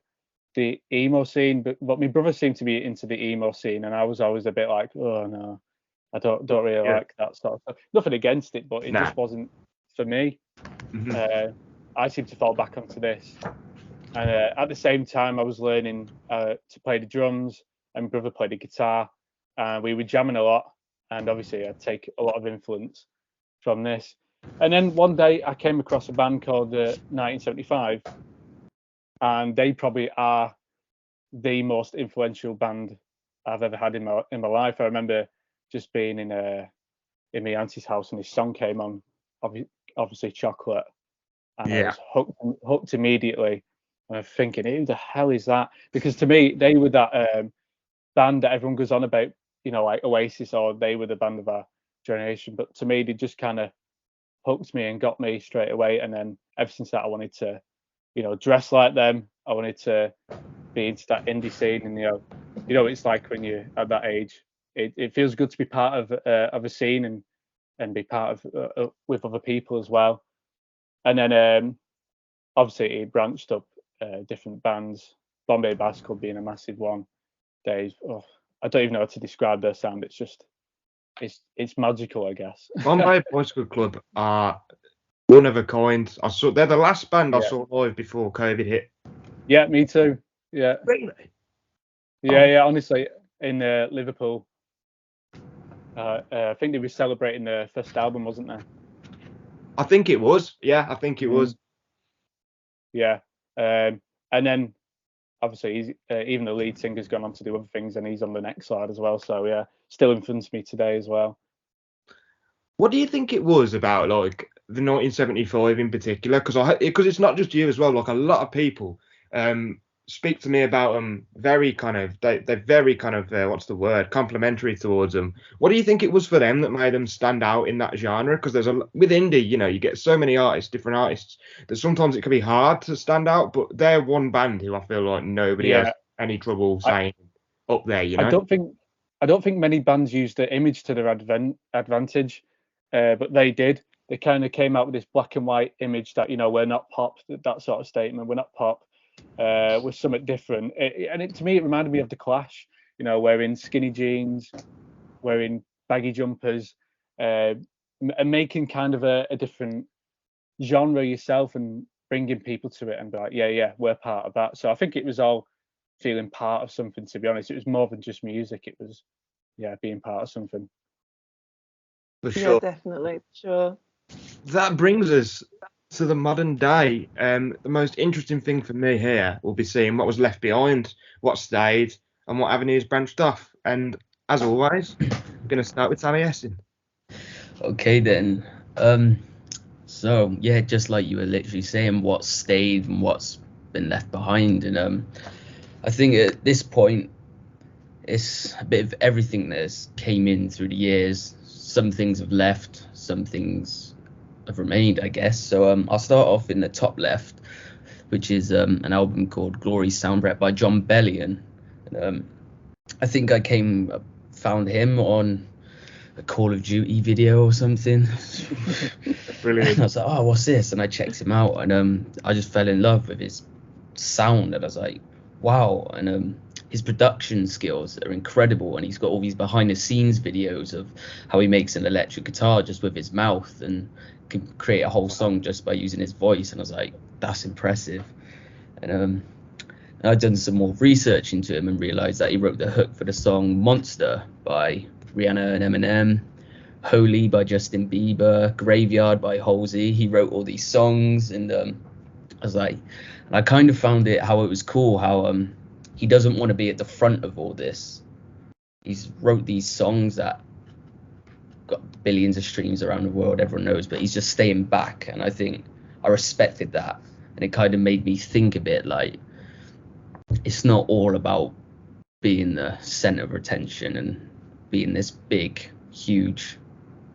the emo scene, but my brother seemed to be into the emo scene, and I was always a bit like, oh no, I don't really like that sort of stuff. Nothing against it, but it just wasn't for me. I seem to fall back onto this, and at the same time, I was learning to play the drums, and my brother played the guitar, and we were jamming a lot, and obviously I'd take a lot of influence from this. And then one day I came across a band called 1975, and they probably are the most influential band I've ever had in my life. I remember just being in my auntie's house, and this song came on, obviously Chocolate, and I was hooked immediately. And I'm thinking, who the hell is that? Because to me, they were that band that everyone goes on about, you know, like Oasis, or they were the band of our generation. But to me, they just kind of hooked me and got me straight away. And then ever since that, I wanted to, you know, dress like them. I wanted to be into that indie scene. And you know, it's like when you're at that age, it feels good to be part of a scene and be part of with other people as well. And then obviously it branched up different bands. Bombay Bicycle being a massive one. I don't even know how to describe their sound. It's just it's magical, I guess. Bombay Bicycle Club are one of a kind. They're the last band I saw live before COVID hit. Yeah, me too. Yeah. Really? Yeah. Honestly, in Liverpool, I think they were celebrating their first album, wasn't there? I think it was. Yeah, I think it was. Yeah. And then obviously even the lead singer's gone on to do other things, and he's on the next side as well. So yeah, still influenced me today as well. What do you think it was about like the 1975 in particular? Because it's not just you as well. Like a lot of people speak to me about them. Very kind of they're very kind of what's the word? Complimentary towards them. What do you think it was for them that made them stand out in that genre? Because with indie, you know, you get so many artists, different artists, that sometimes it can be hard to stand out. But they're one band who I feel like nobody has any trouble saying up there. You know, I don't think many bands use the image to their advantage, but they did. They kind of came out with this black and white image that, you know, we're not pop, that sort of statement. We're not pop. We're something different. To me, it reminded me of The Clash, you know, wearing skinny jeans, wearing baggy jumpers, and making kind of a different genre yourself and bringing people to it and be like, yeah, we're part of that. So I think it was all feeling part of something, to be honest. It was more than just music. It was, being part of something. For sure. Yeah, definitely. Sure. That brings us to the modern day. The most interesting thing for me here will be seeing what was left behind, what stayed, and what avenues branched off. And as always, I'm going to start with Taliesin. Okay then. So yeah, just like you were literally saying, what stayed and what's been left behind, and I think at this point, it's a bit of everything that's came in through the years. Some things have left, some things have remained, I guess. So I'll start off in the top left, which is an album called Glory Soundtrack by John Bellion. I think I found him on a Call of Duty video or something. Brilliant. And I was like, oh, what's this? And I checked him out, and I just fell in love with his sound, and I was like, wow. And his production skills are incredible, and he's got all these behind the scenes videos of how he makes an electric guitar just with his mouth and can create a whole song just by using his voice. And I was like, that's impressive. And I'd done some more research into him and realized that he wrote the hook for the song Monster by Rihanna and Eminem, Holy by Justin Bieber, Graveyard by Halsey. He wrote all these songs, and I was like, and I kind of found how it was cool how he doesn't want to be at the front of all this. He's wrote these songs that got billions of streams around the world, everyone knows, but he's just staying back, and I think I respected that. And it kind of made me think a bit like, it's not all about being the center of attention and being this big, huge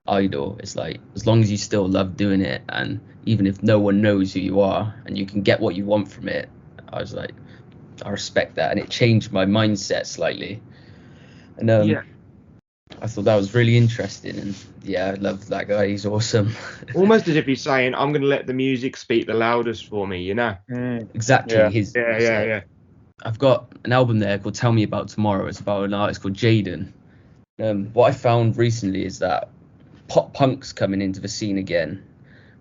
idol. It's like, as long as you still love doing it, and even if no one knows who you are and you can get what you want from it, I was like, I respect that. And it changed my mindset slightly. And I thought that was really interesting. And yeah, I love that guy. He's awesome. Almost as if he's saying, I'm going to let the music speak the loudest for me, you know? Exactly. Yeah. I've got an album there called Tell Me About Tomorrow. It's about an artist called Jaden. What I found recently is that pop punk's coming into the scene again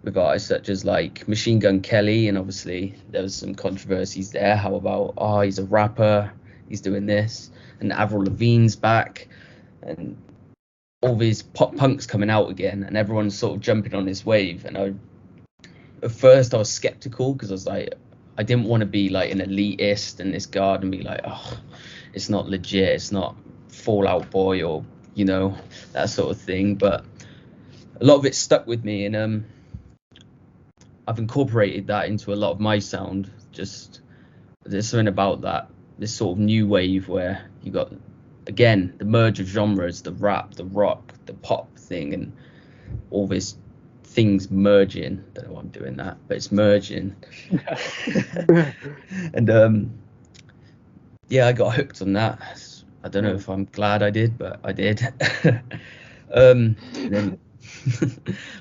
with artists such as like Machine Gun Kelly, and obviously there was some controversies there. How about, he's a rapper, he's doing this, and Avril Lavigne's back, and all these pop punks coming out again, and everyone's sort of jumping on this wave. And at first I was skeptical because I was like, I didn't want to be like an elitist in this guard and be like, oh, it's not legit, it's not Fall Out Boy or, you know, that sort of thing. But a lot of it stuck with me, and I've incorporated that into a lot of my sound. Just there's something about that, this sort of new wave where you got, again, the merge of genres, the rap, the rock, the pop thing, and all this things merging. Don't know why I'm doing that, but it's merging. And yeah, I got hooked on that. I don't know if I'm glad I did, but I did. And then,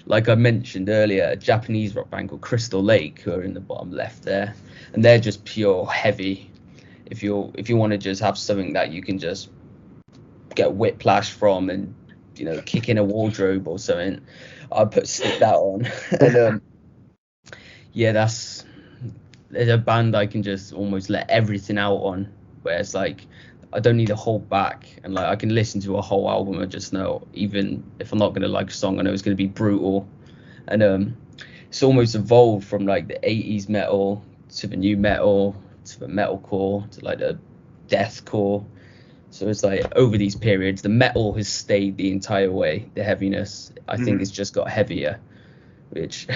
like I mentioned earlier, a Japanese rock band called Crystal Lake, who are in the bottom left there, and they're just pure heavy. If you want to just have something that you can just get whiplash from and, you know, kick in a wardrobe or something, I'd stick that on. And yeah, there's a band I can just almost let everything out on, where it's like I don't need to hold back, and like I can listen to a whole album and just know, even if I'm not gonna like a song, I know it's gonna be brutal. And it's almost evolved from like the 80s metal to the new metal to the metalcore to like the deathcore. So it's like over these periods, the metal has stayed the entire way. The heaviness, I think, it's just got heavier, which I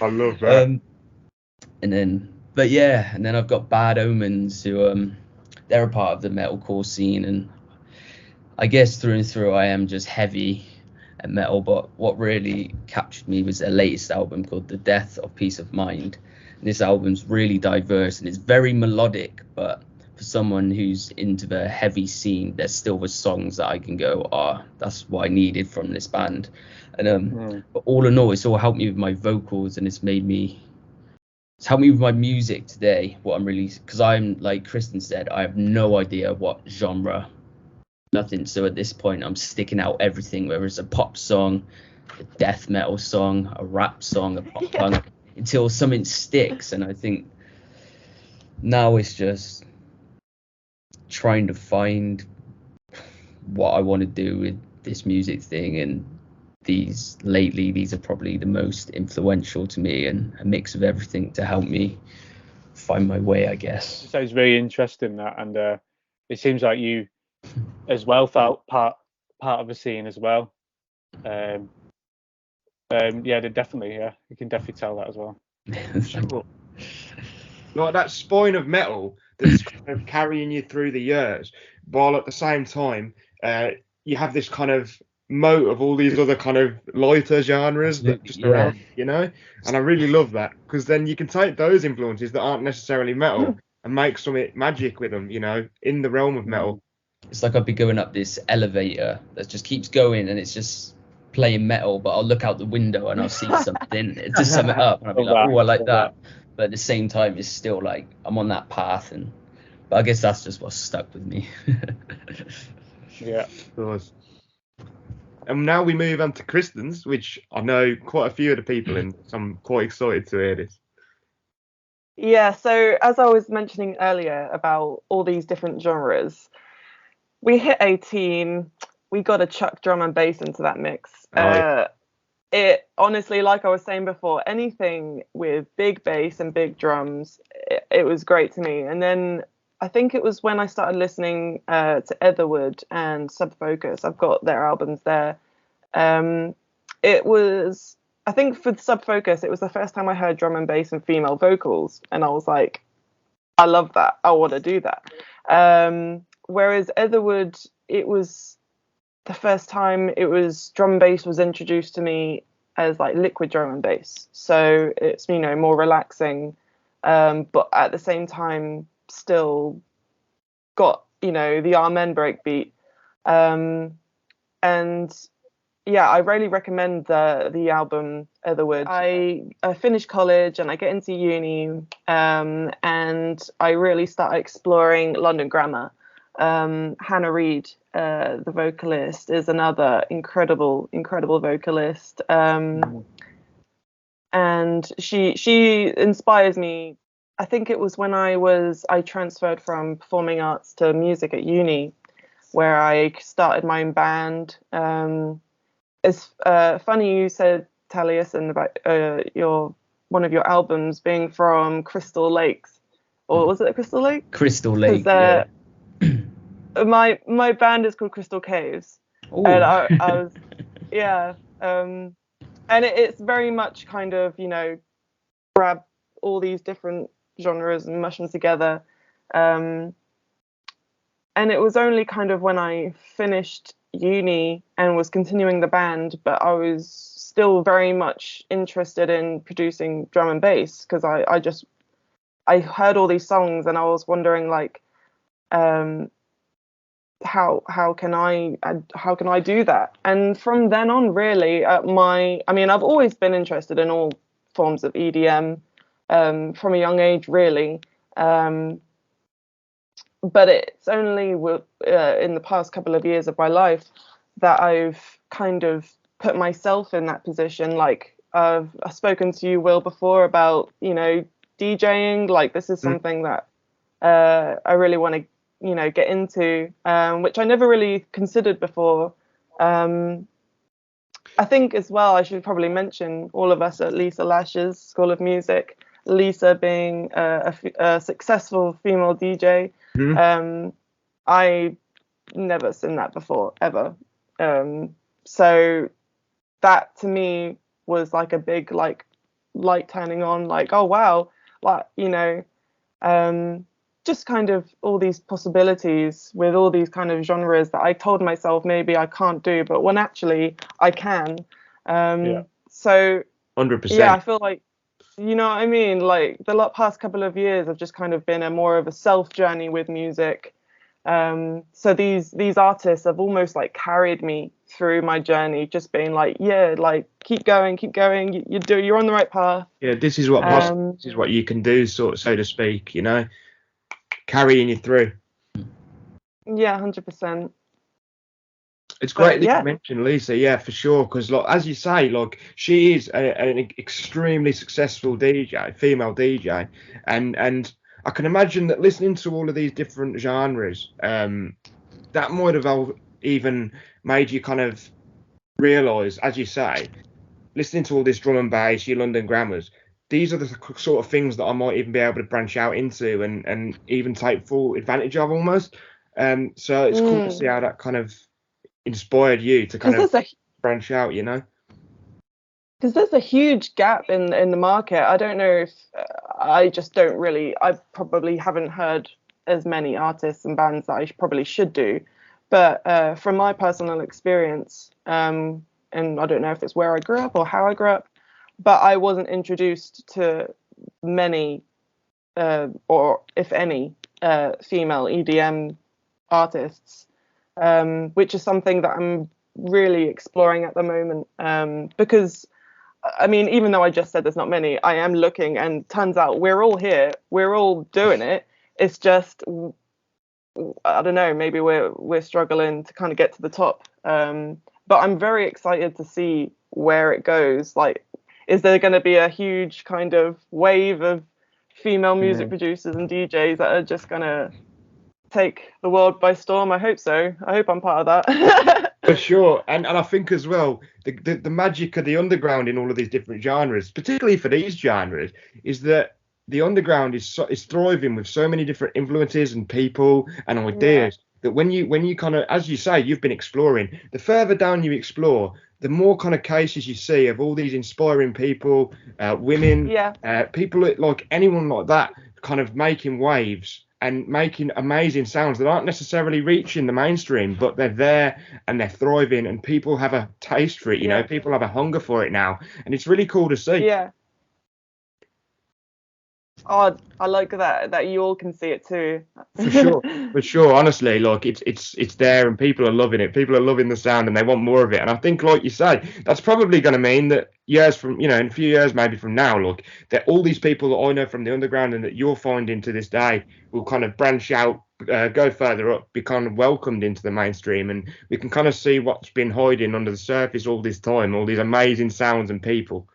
love that. And then I've got Bad Omens, who they're a part of the metalcore scene, and I guess through and through I am just heavy and metal. But what really captured me was their latest album called The Death of Peace of Mind. And this album's really diverse and it's very melodic, but for someone who's into the heavy scene, there's still the songs that I can go, that's what I needed from this band. And but all in all, it's all helped me with my vocals, and it's helped me with my music today. What I'm really, because I'm, like Kristen said, I have no idea what genre, nothing. So at this point, I'm sticking out everything, whether it's a pop song, a death metal song, a rap song, a pop punk, until something sticks. And I think now it's just trying to find what I want to do with this music thing, and these are probably the most influential to me, and a mix of everything to help me find my way, I guess. It sounds very interesting, that, and it seems like you as well felt part of the scene as well. Yeah, definitely, you can definitely tell that as well. Sure. Like that spine of metal that's kind of carrying you through the years, while at the same time you have this kind of moat of all these other kind of lighter genres that just around, you know. And I really love that, because then you can take those influences that aren't necessarily metal and make something magic with them, you know, in the realm of metal. It's like I'd be going up this elevator that just keeps going, and it's just playing metal, but I'll look out the window and I'll see something to sum it up, and I'll be like, I like that. But at the same time, it's still like I'm on that path, but I guess that's just what's stuck with me. Yeah, of course. And now we move on to Kristen's, which I know quite a few of the people in, so I'm quite excited to hear this. Yeah, so as I was mentioning earlier about all these different genres, we hit 18, we got to chuck drum and bass into that mix. It honestly, like I was saying before, anything with big bass and big drums, it was great to me. And then I think it was when I started listening to Etherwood and Subfocus. I've got their albums there. It was, I think for Subfocus, it was the first time I heard drum and bass and female vocals. And I was like, I love that. I want to do that. Whereas Etherwood, it was the first time it was drum and bass was introduced to me as like liquid drum and bass. So it's, you know, more relaxing, but at the same time still got, you know, the amen break beat. And yeah, I really recommend the album Otherwood. I finished college and I get into uni, and I really start exploring London Grammar. Hannah Reid, the vocalist, is another incredible vocalist, and she inspires me. I think it was when I transferred from performing arts to music at uni, where I started my own band. It's funny you said, Taliesin, about one of your albums being from Crystal Lakes, or was it Crystal Lake? Crystal Lake. Yeah. My band is called Crystal Caves. Ooh. And I was and it's very much kind of, grab all these different genres and mush them together. And it was only kind of when I finished uni and was continuing the band, but I was still very much interested in producing drum and bass, because I heard all these songs and I was wondering, like, how can I do that? And from then on, really, I've always been interested in all forms of EDM from a young age, really. But it's only in the past couple of years of my life that I've kind of put myself in that position. Like, I've spoken to you, Will, before about, DJing. Like, this is something that I really want to, get into, which I never really considered before. I think as well, I should probably mention all of us at Lisa Lash's School of Music, Lisa being a successful female DJ. I never seen that before, ever. So that to me was like a big light turning on, like, oh wow, like, just kind of all these possibilities with all these kind of genres that I told myself maybe I can't do, but when actually I can. So 100%. yeah, I feel like, you know what I mean? Like, the past couple of years have just kind of been a more of a self journey with music. So these artists have almost like carried me through my journey, just being like, yeah, like, keep going, you're on the right path. Yeah, this is what you can do, so to speak, carrying you through. Yeah, 100%. It's great that you mentioned Lisa, yeah, for sure, because as you say, she is an extremely successful DJ, female DJ, and I can imagine that listening to all of these different genres, that might have even made you kind of realise, as you say, listening to all this drum and bass, your London Grammars, these are the sort of things that I might even be able to branch out into and even take full advantage of almost. So it's cool to see how that kind of inspired you to kind of branch out, Because there's a huge gap in the market. I don't know if I probably haven't heard as many artists and bands that I probably should do. But from my personal experience, and I don't know if it's where I grew up or how I grew up, but I wasn't introduced to many, or if any, female EDM artists, which is something that I'm really exploring at the moment, because even though I just said there's not many, I am looking, and turns out we're all here, we're all doing it. It's just, I don't know, maybe we're struggling to kind of get to the top. But I'm very excited to see where it goes. Like, is there going to be a huge kind of wave of female music producers and DJs that are just going to take the world by storm? I hope so. I hope I'm part of that. For sure. And I think as well, the magic of the underground in all of these different genres, particularly for these genres, is that the underground is thriving with so many different influences and people and ideas, that when you kind of, as you say, you've been exploring, the further down you explore, the more kind of cases you see of all these inspiring people, women, people like anyone like that, kind of making waves and making amazing sounds that aren't necessarily reaching the mainstream, but they're there and they're thriving, and people have a taste for it, people have a hunger for it now, and it's really cool to see. Oh, I like that you all can see it too. For sure. Honestly, like it's there, and people are loving it. People are loving the sound, and they want more of it. And I think, like you say, that's probably going to mean that years from, in a few years, maybe from now, look, that all these people that I know from the underground and that you're finding to this day will kind of branch out, go further up, be kind of welcomed into the mainstream, and we can kind of see what's been hiding under the surface all this time, all these amazing sounds and people.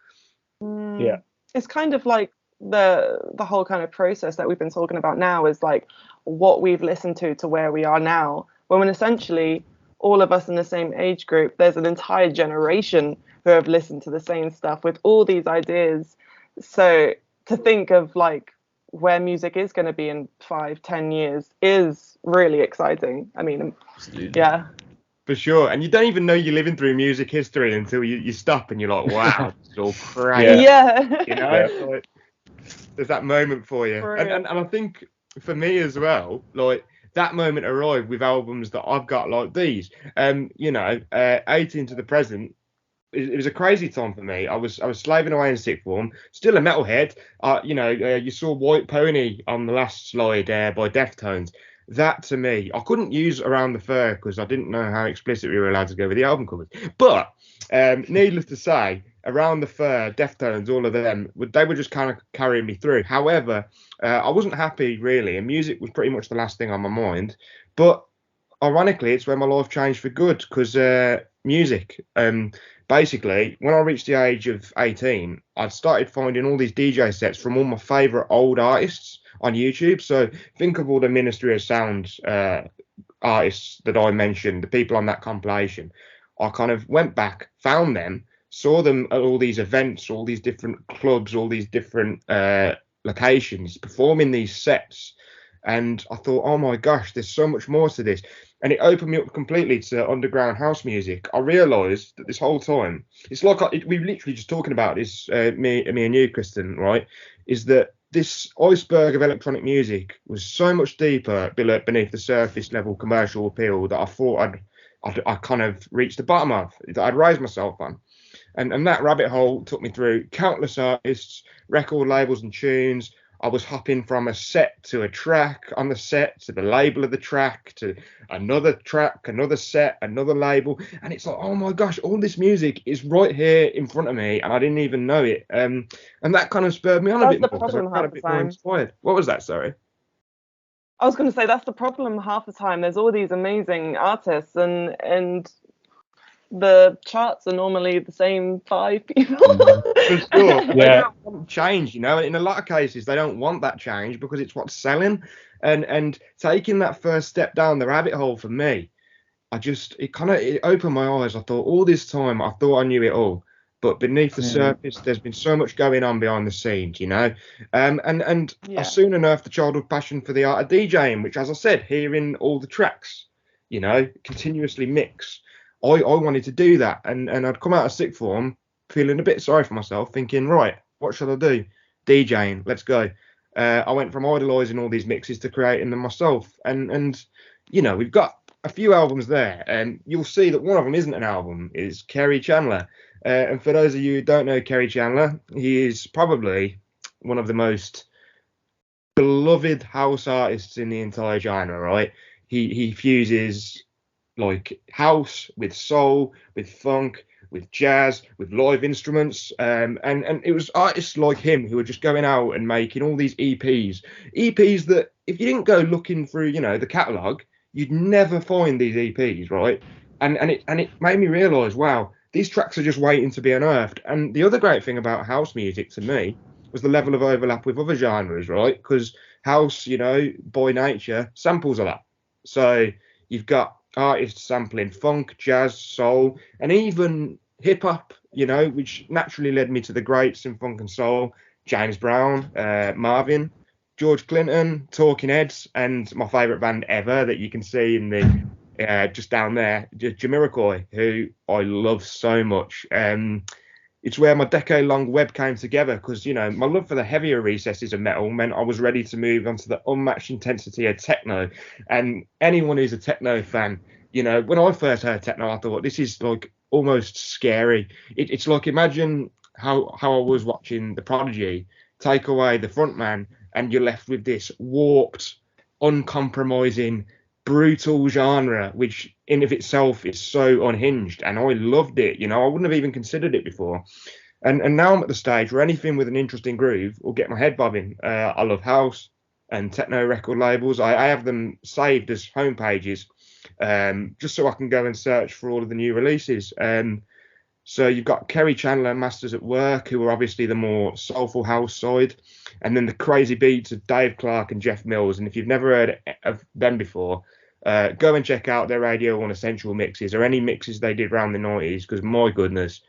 Yeah, it's kind of like the whole kind of process that we've been talking about now is like what we've listened to where we are now, when essentially all of us in the same age group, there's an entire generation who have listened to the same stuff with all these ideas. So to think of like where music is going to be in 5-10 years is really exciting. I mean, Absolutely. yeah, for sure. And you don't even know you're living through music history until you stop and you're like, wow, it's all crazy. yeah. You know, Yeah. like, there's that moment for you. And I think for me as well, like that moment arrived with albums that I've got like these. 18 to the present, it was a crazy time for me. I was slaving away in sixth form, still a metalhead. You saw White Pony on the last slide by Deftones. That to me, I couldn't use Around the Fur because I didn't know how explicit we were allowed to go with the album covers. But needless to say, Around the Fur, Deftones, all of them, they were just kind of carrying me through. However, I wasn't happy really, and music was pretty much the last thing on my mind. But ironically, it's where my life changed for good because music. Basically, when I reached the age of 18, I'd started finding all these DJ sets from all my favourite old artists on YouTube. So think of all the Ministry of Sound artists that I mentioned, the people on that compilation. I kind of went back, found them, saw them at all these events, all these different clubs, all these different locations, performing these sets. And I thought, oh my gosh, there's so much more to this. And it opened me up completely to underground house music. I realised that this whole time, it's like we were literally just talking about this, me and you, Kristen, right? Is that this iceberg of electronic music was so much deeper beneath the surface level commercial appeal that I thought I kind of reached the bottom of, that I'd raised myself on. And that rabbit hole took me through countless artists, record labels and tunes. I was hopping from a set to a track on the set to the label of the track to another track, another set, another label. And it's like, oh my gosh, all this music is right here in front of me and I didn't even know it. And that kind of spurred me on a bit more because I got a bit more inspired. What was that, sorry? I was going to say that's the problem half the time. There's all these amazing artists and the charts are normally the same 5 people. For sure. Yeah. They don't want change, in a lot of cases they don't want that change because it's what's selling. And taking that first step down the rabbit hole for me, it opened my eyes. I thought all this time I thought I knew it all, but beneath the surface there's been so much going on behind the scenes, and I soon unearthed the childhood passion for the art of DJing, which, as I said, hearing all the tracks, continuously mix. I wanted to do that, and I'd come out of sixth form feeling a bit sorry for myself, thinking, right, what should I do? DJing, let's go. I went from idolising all these mixes to creating them myself, and we've got a few albums there, and you'll see that one of them isn't an album, is Kerry Chandler. And for those of you who don't know Kerry Chandler, he is probably one of the most beloved house artists in the entire genre, right? He fuses like house with soul, with funk, with jazz, with live instruments, and it was artists like him who were just going out and making all these EPs that if you didn't go looking through, the catalogue, you'd never find these EPs, right? And it made me realise, wow, these tracks are just waiting to be unearthed. And the other great thing about house music to me was the level of overlap with other genres, right? Because house, by nature, samples a lot. So you've got artists sampling funk, jazz, soul, and even hip hop, which naturally led me to the greats in funk and soul: James Brown, Marvin, George Clinton, Talking Heads, and my favourite band ever that you can see in the just down there, Jamiroquai, who I love so much. It's where my decade-long web came together because, my love for the heavier recesses of metal meant I was ready to move on to the unmatched intensity of techno. And anyone who's a techno fan, when I first heard techno, I thought this is like almost scary. It's like, imagine how I was watching The Prodigy take away the front man and you're left with this warped, uncompromising, brutal genre, which in of itself is so unhinged. And I loved it. You know, I wouldn't have even considered it before. And now I'm at the stage where anything with an interesting groove will get my head bobbing. I love house and techno record labels. I have them saved as homepages, just so I can go and search for all of the new releases. So you've got Kerry Chandler and Masters at Work, who are obviously the more soulful house side, and then the crazy beats of Dave Clark and Jeff Mills. And if you've never heard of them before, go and check out their Radio 1 Essential mixes or any mixes they did around the 90s, because my goodness,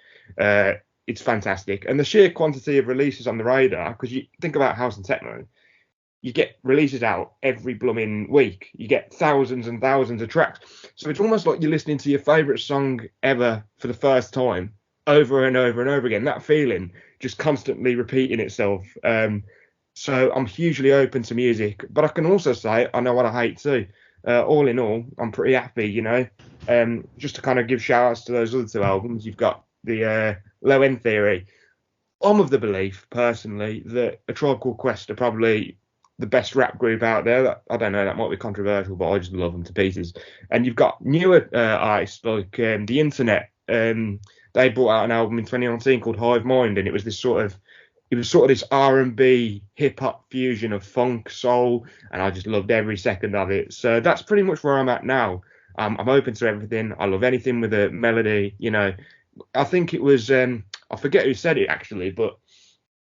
it's fantastic. And the sheer quantity of releases on the radar, because you think about house and techno, you get releases out every blooming week. You get thousands and thousands of tracks. So it's almost like you're listening to your favourite song ever for the first time over and over and over again. That feeling just constantly repeating itself. So I'm hugely open to music, but I can also say I know what I hate too. All in all, I'm pretty happy, you know. Just to kind of give shout outs to those other two albums, you've got the Low End Theory. I'm of the belief, personally, that A Tribe Called Quest are probably the best rap group out there. I don't know, that might be controversial, but I just love them to pieces. And you've got newer artists like The Internet. They brought out an album in 2019 called Hive Mind, and it was sort of this R&B hip hop fusion of funk, soul, and I just loved every second of it. So that's pretty much where I'm at now. I'm open to everything. I love anything with a melody, you know. I think it was I forget who said it actually, but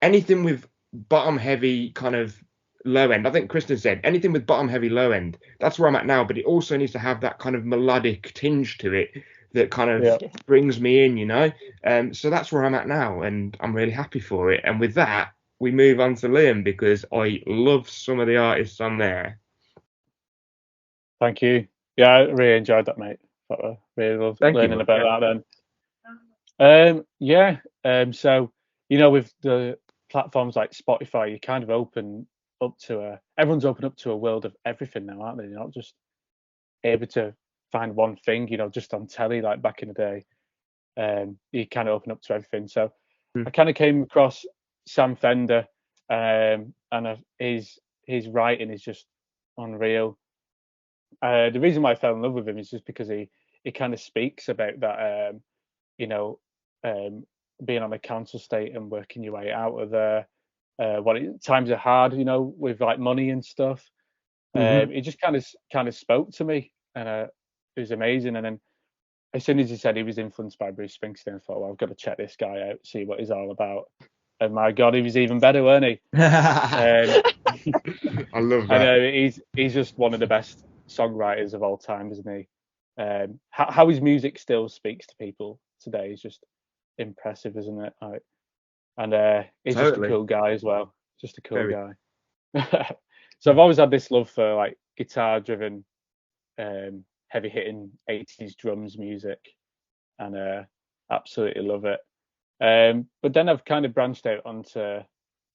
anything with bottom heavy kind of low end. I think Kristen said anything with bottom heavy low end. That's where I'm at now, but it also needs to have that kind of melodic tinge to it that kind of brings me in, you know. So that's where I'm at now, and I'm really happy for it. And with that, we move on to Liam, because I love some of the artists on there. Thank you. Yeah, I really enjoyed that, mate. I really loved learning about that then. So, you know, with the platforms like Spotify, you kind of open up to everyone's open up to a world of everything now, aren't they? You're not just able to find one thing, you know, just on telly like back in the day. You kind of open up to everything. So I kind of came across Sam Fender, and his writing is just unreal. The reason why I fell in love with him is just because he kind of speaks about that, you know, being on a council estate and working your way out of there. Times are hard, you know, with like money and stuff. It just kind of spoke to me, and it was amazing. And then as soon as he said he was influenced by Bruce Springsteen, I thought, well, I've got to check this guy out, see what he's all about. And my God, he was even better, weren't he? I love that. I know he's just one of the best songwriters of all time, isn't he? How his music still speaks to people today is just impressive, isn't it? And he's just a cool guy as well. Just a cool guy. So I've always had this love for like guitar-driven, heavy-hitting 80s drums music, and absolutely love it. But then I've kind of branched out onto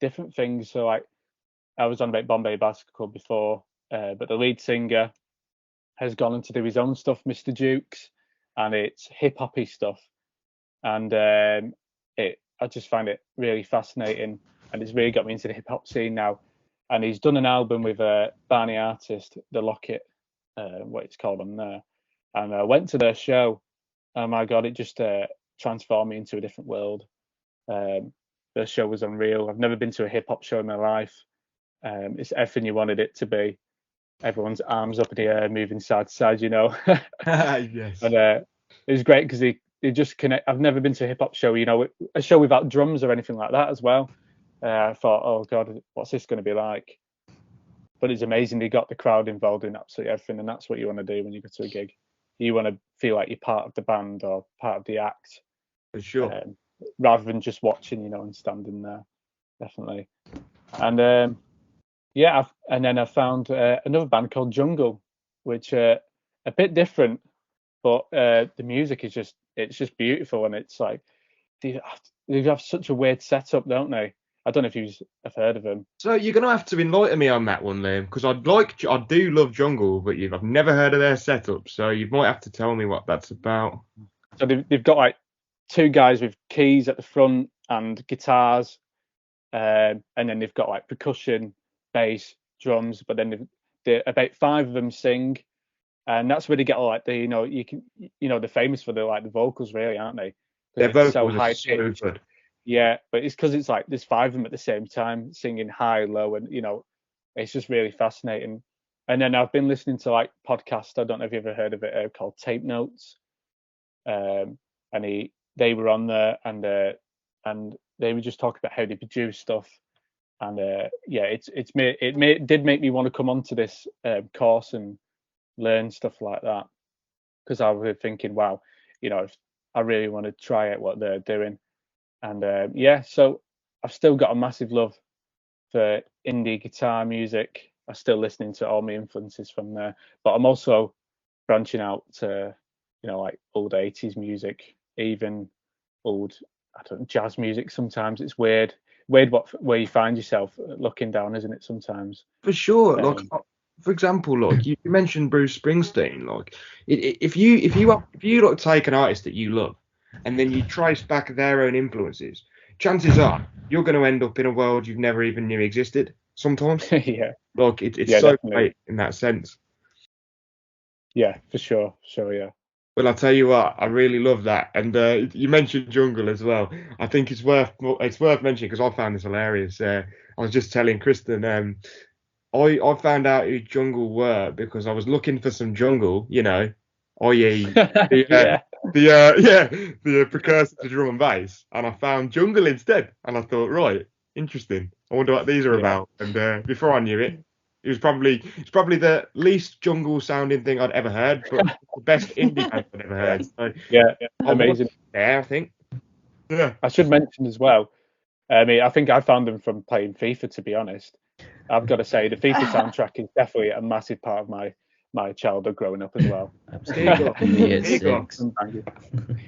different things. So like I was on about Bombay Basket Club before, but the lead singer has gone on to do his own stuff, Mr. Jukes, and it's hip-hoppy stuff. And I just find it really fascinating, and it's really got me into the hip-hop scene now. And he's done an album with a Barney artist, The Locket, what it's called on there. And I went to their show. Oh my God, it just transformed me into a different world. The show was unreal. I've never been to a hip-hop show in my life. It's everything you wanted it to be. Everyone's arms up in the air, moving side to side, you know. Yes. And it was great because he just connect. I've never been to a hip hop show, you know, a show without drums or anything like that as well. I thought, oh God, what's this going to be like? But it's amazing. They got the crowd involved in absolutely everything, and that's what you want to do when you go to a gig. You want to feel like you're part of the band or part of the act, for sure, rather than just watching, you know, and standing there. Definitely. And and then I found another band called Jungle, which a bit different, but the music is just beautiful, and it's like they have such a weird setup, don't they? I don't know if you've heard of them. So you're gonna have to enlighten me on that one, Liam, because I do love Jungle, but I've never heard of their setup, so you might have to tell me what that's about. So they've got like two guys with keys at the front and guitars, and then they've got like percussion bass, drums, but then about 5 of them sing, and that's where they get all like the they're famous for the vocals, really, aren't they? Their It's vocals high are so pitched. good. Yeah, but it's because it's like there's 5 of them at the same time singing high, low, and it's just really fascinating. And then I've been listening to like podcasts. I don't know if you've ever heard of it, called Tape Notes. And they were on there, and they were just talking about how they produce stuff. And it did make me want to come onto this course and learn stuff like that, because I was thinking, wow, I really want to try out what they're doing. And so I've still got a massive love for indie guitar music. I'm still listening to all my influences from there, but I'm also branching out to like old 80s music, even old, I don't know, jazz music. Sometimes it's weird where you find yourself looking down, isn't it, sometimes? For sure. Like, for example, like you mentioned Bruce Springsteen. Like, if you like take an artist that you love and then you trace back their own influences, chances are you're going to end up in a world you've never even knew existed sometimes. Yeah. Like, it's so definitely great in that sense. Yeah, for sure, yeah. Well, I'll tell you what, I really love that. And you mentioned jungle as well. I think it's worth mentioning because I found this hilarious. I was just telling Kristen, I found out who jungle were because I was looking for some jungle, i.e. the precursor to drum and bass, and I found jungle instead. And I thought, right, interesting. I wonder what these are about. And before I knew it, it's probably the least jungle sounding thing I'd ever heard, but the best indie band I'd ever heard. So Yeah, amazing. Yeah, I think. Yeah. I should mention as well. I mean, I think I found them from playing FIFA. To be honest, I've got to say the FIFA soundtrack is definitely a massive part of my childhood growing up as well. Absolutely.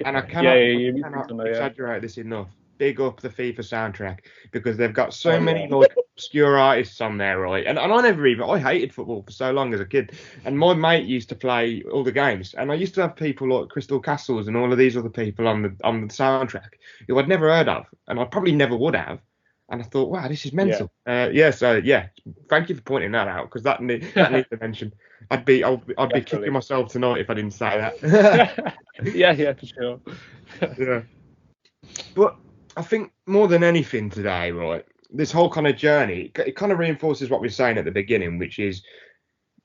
And I cannot exaggerate this enough. Big up the FIFA soundtrack because they've got so many like obscure artists on there, right? And I hated football for so long as a kid, and my mate used to play all the games, and I used to have people like Crystal Castles and all of these other people on the soundtrack who I'd never heard of, and I probably never would have. And I thought, wow, this is mental. So thank you for pointing that out because that needs to mention. I'd be kicking myself tonight if I didn't say that. yeah, for sure. Yeah. But I think more than anything today, right, this whole kind of journey, it kind of reinforces what we were saying at the beginning, which is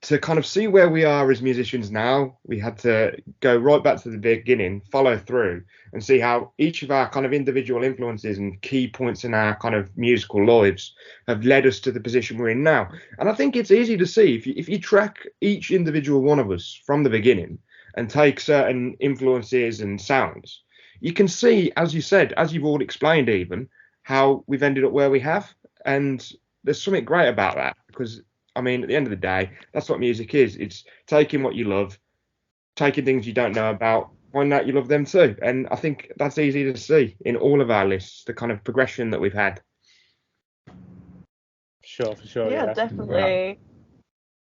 to kind of see where we are as musicians now. We had to go right back to the beginning, follow through, and see how each of our kind of individual influences and key points in our kind of musical lives have led us to the position we're in now. And I think it's easy to see if you track each individual one of us from the beginning and take certain influences and sounds, you can see, as you said, as you've all explained even, how we've ended up where we have. And there's something great about that because, I mean, at the end of the day, that's what music is. It's taking what you love, taking things you don't know about, finding out you love them too. And I think that's easy to see in all of our lists, the kind of progression that we've had. For sure. Yeah, definitely.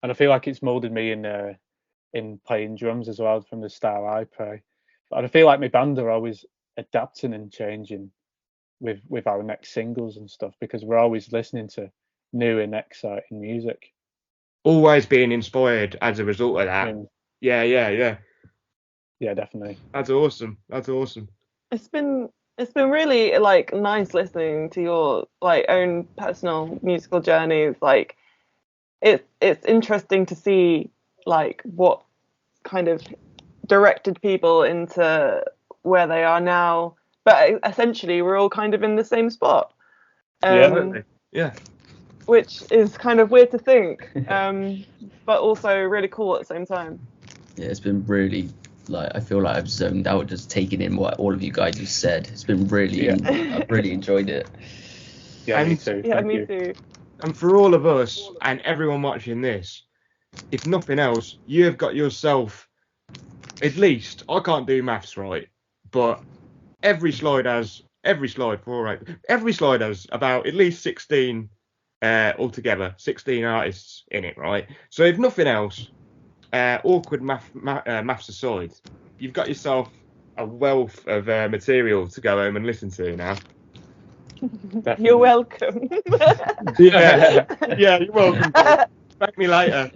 And I feel like it's molded me in playing drums as well from the style I play. But I feel like my band are always adapting and changing with our next singles and stuff because we're always listening to new and exciting music. Always being inspired as a result of that. Yeah, definitely. That's awesome. It's been really like nice listening to your like own personal musical journeys. Like it's interesting to see like what kind of directed people into where they are now, but essentially we're all kind of in the same spot. Which is kind of weird to think, but also really cool at the same time. Yeah, it's been really, like, I feel like I've zoned out just taking in what all of you guys have said. It's been really, I've really enjoyed it. Yeah, me too. Yeah, me too. And for all of us and everyone watching this, if nothing else, you have got yourself, at least, I can't do maths right, but every slide has about at least 16 altogether, 16 artists in it, right? So if nothing else, awkward maths aside, you've got yourself a wealth of material to go home and listen to now. Definitely. You're welcome. Yeah, you're welcome. Thank me later.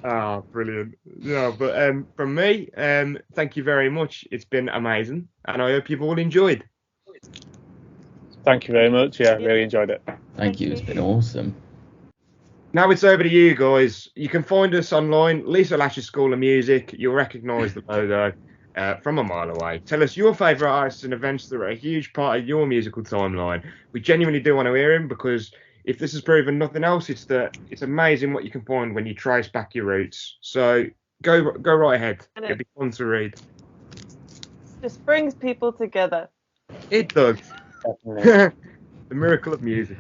Oh, brilliant. Yeah, but from me, thank you very much. It's been amazing, and I hope you've all enjoyed. Thank you very much. Yeah, really enjoyed it. Thank you. It's been awesome. Now it's over to you guys. You can find us online, Lisa Lash's School of Music. You'll recognise the logo from a mile away. Tell us your favourite artists and events that are a huge part of your musical timeline. We genuinely do want to hear him, because if this has proven nothing else, it's that it's amazing what you can find when you trace back your roots. So go right ahead. It'll be fun to read. Just brings people together. It does. Definitely. The miracle of music.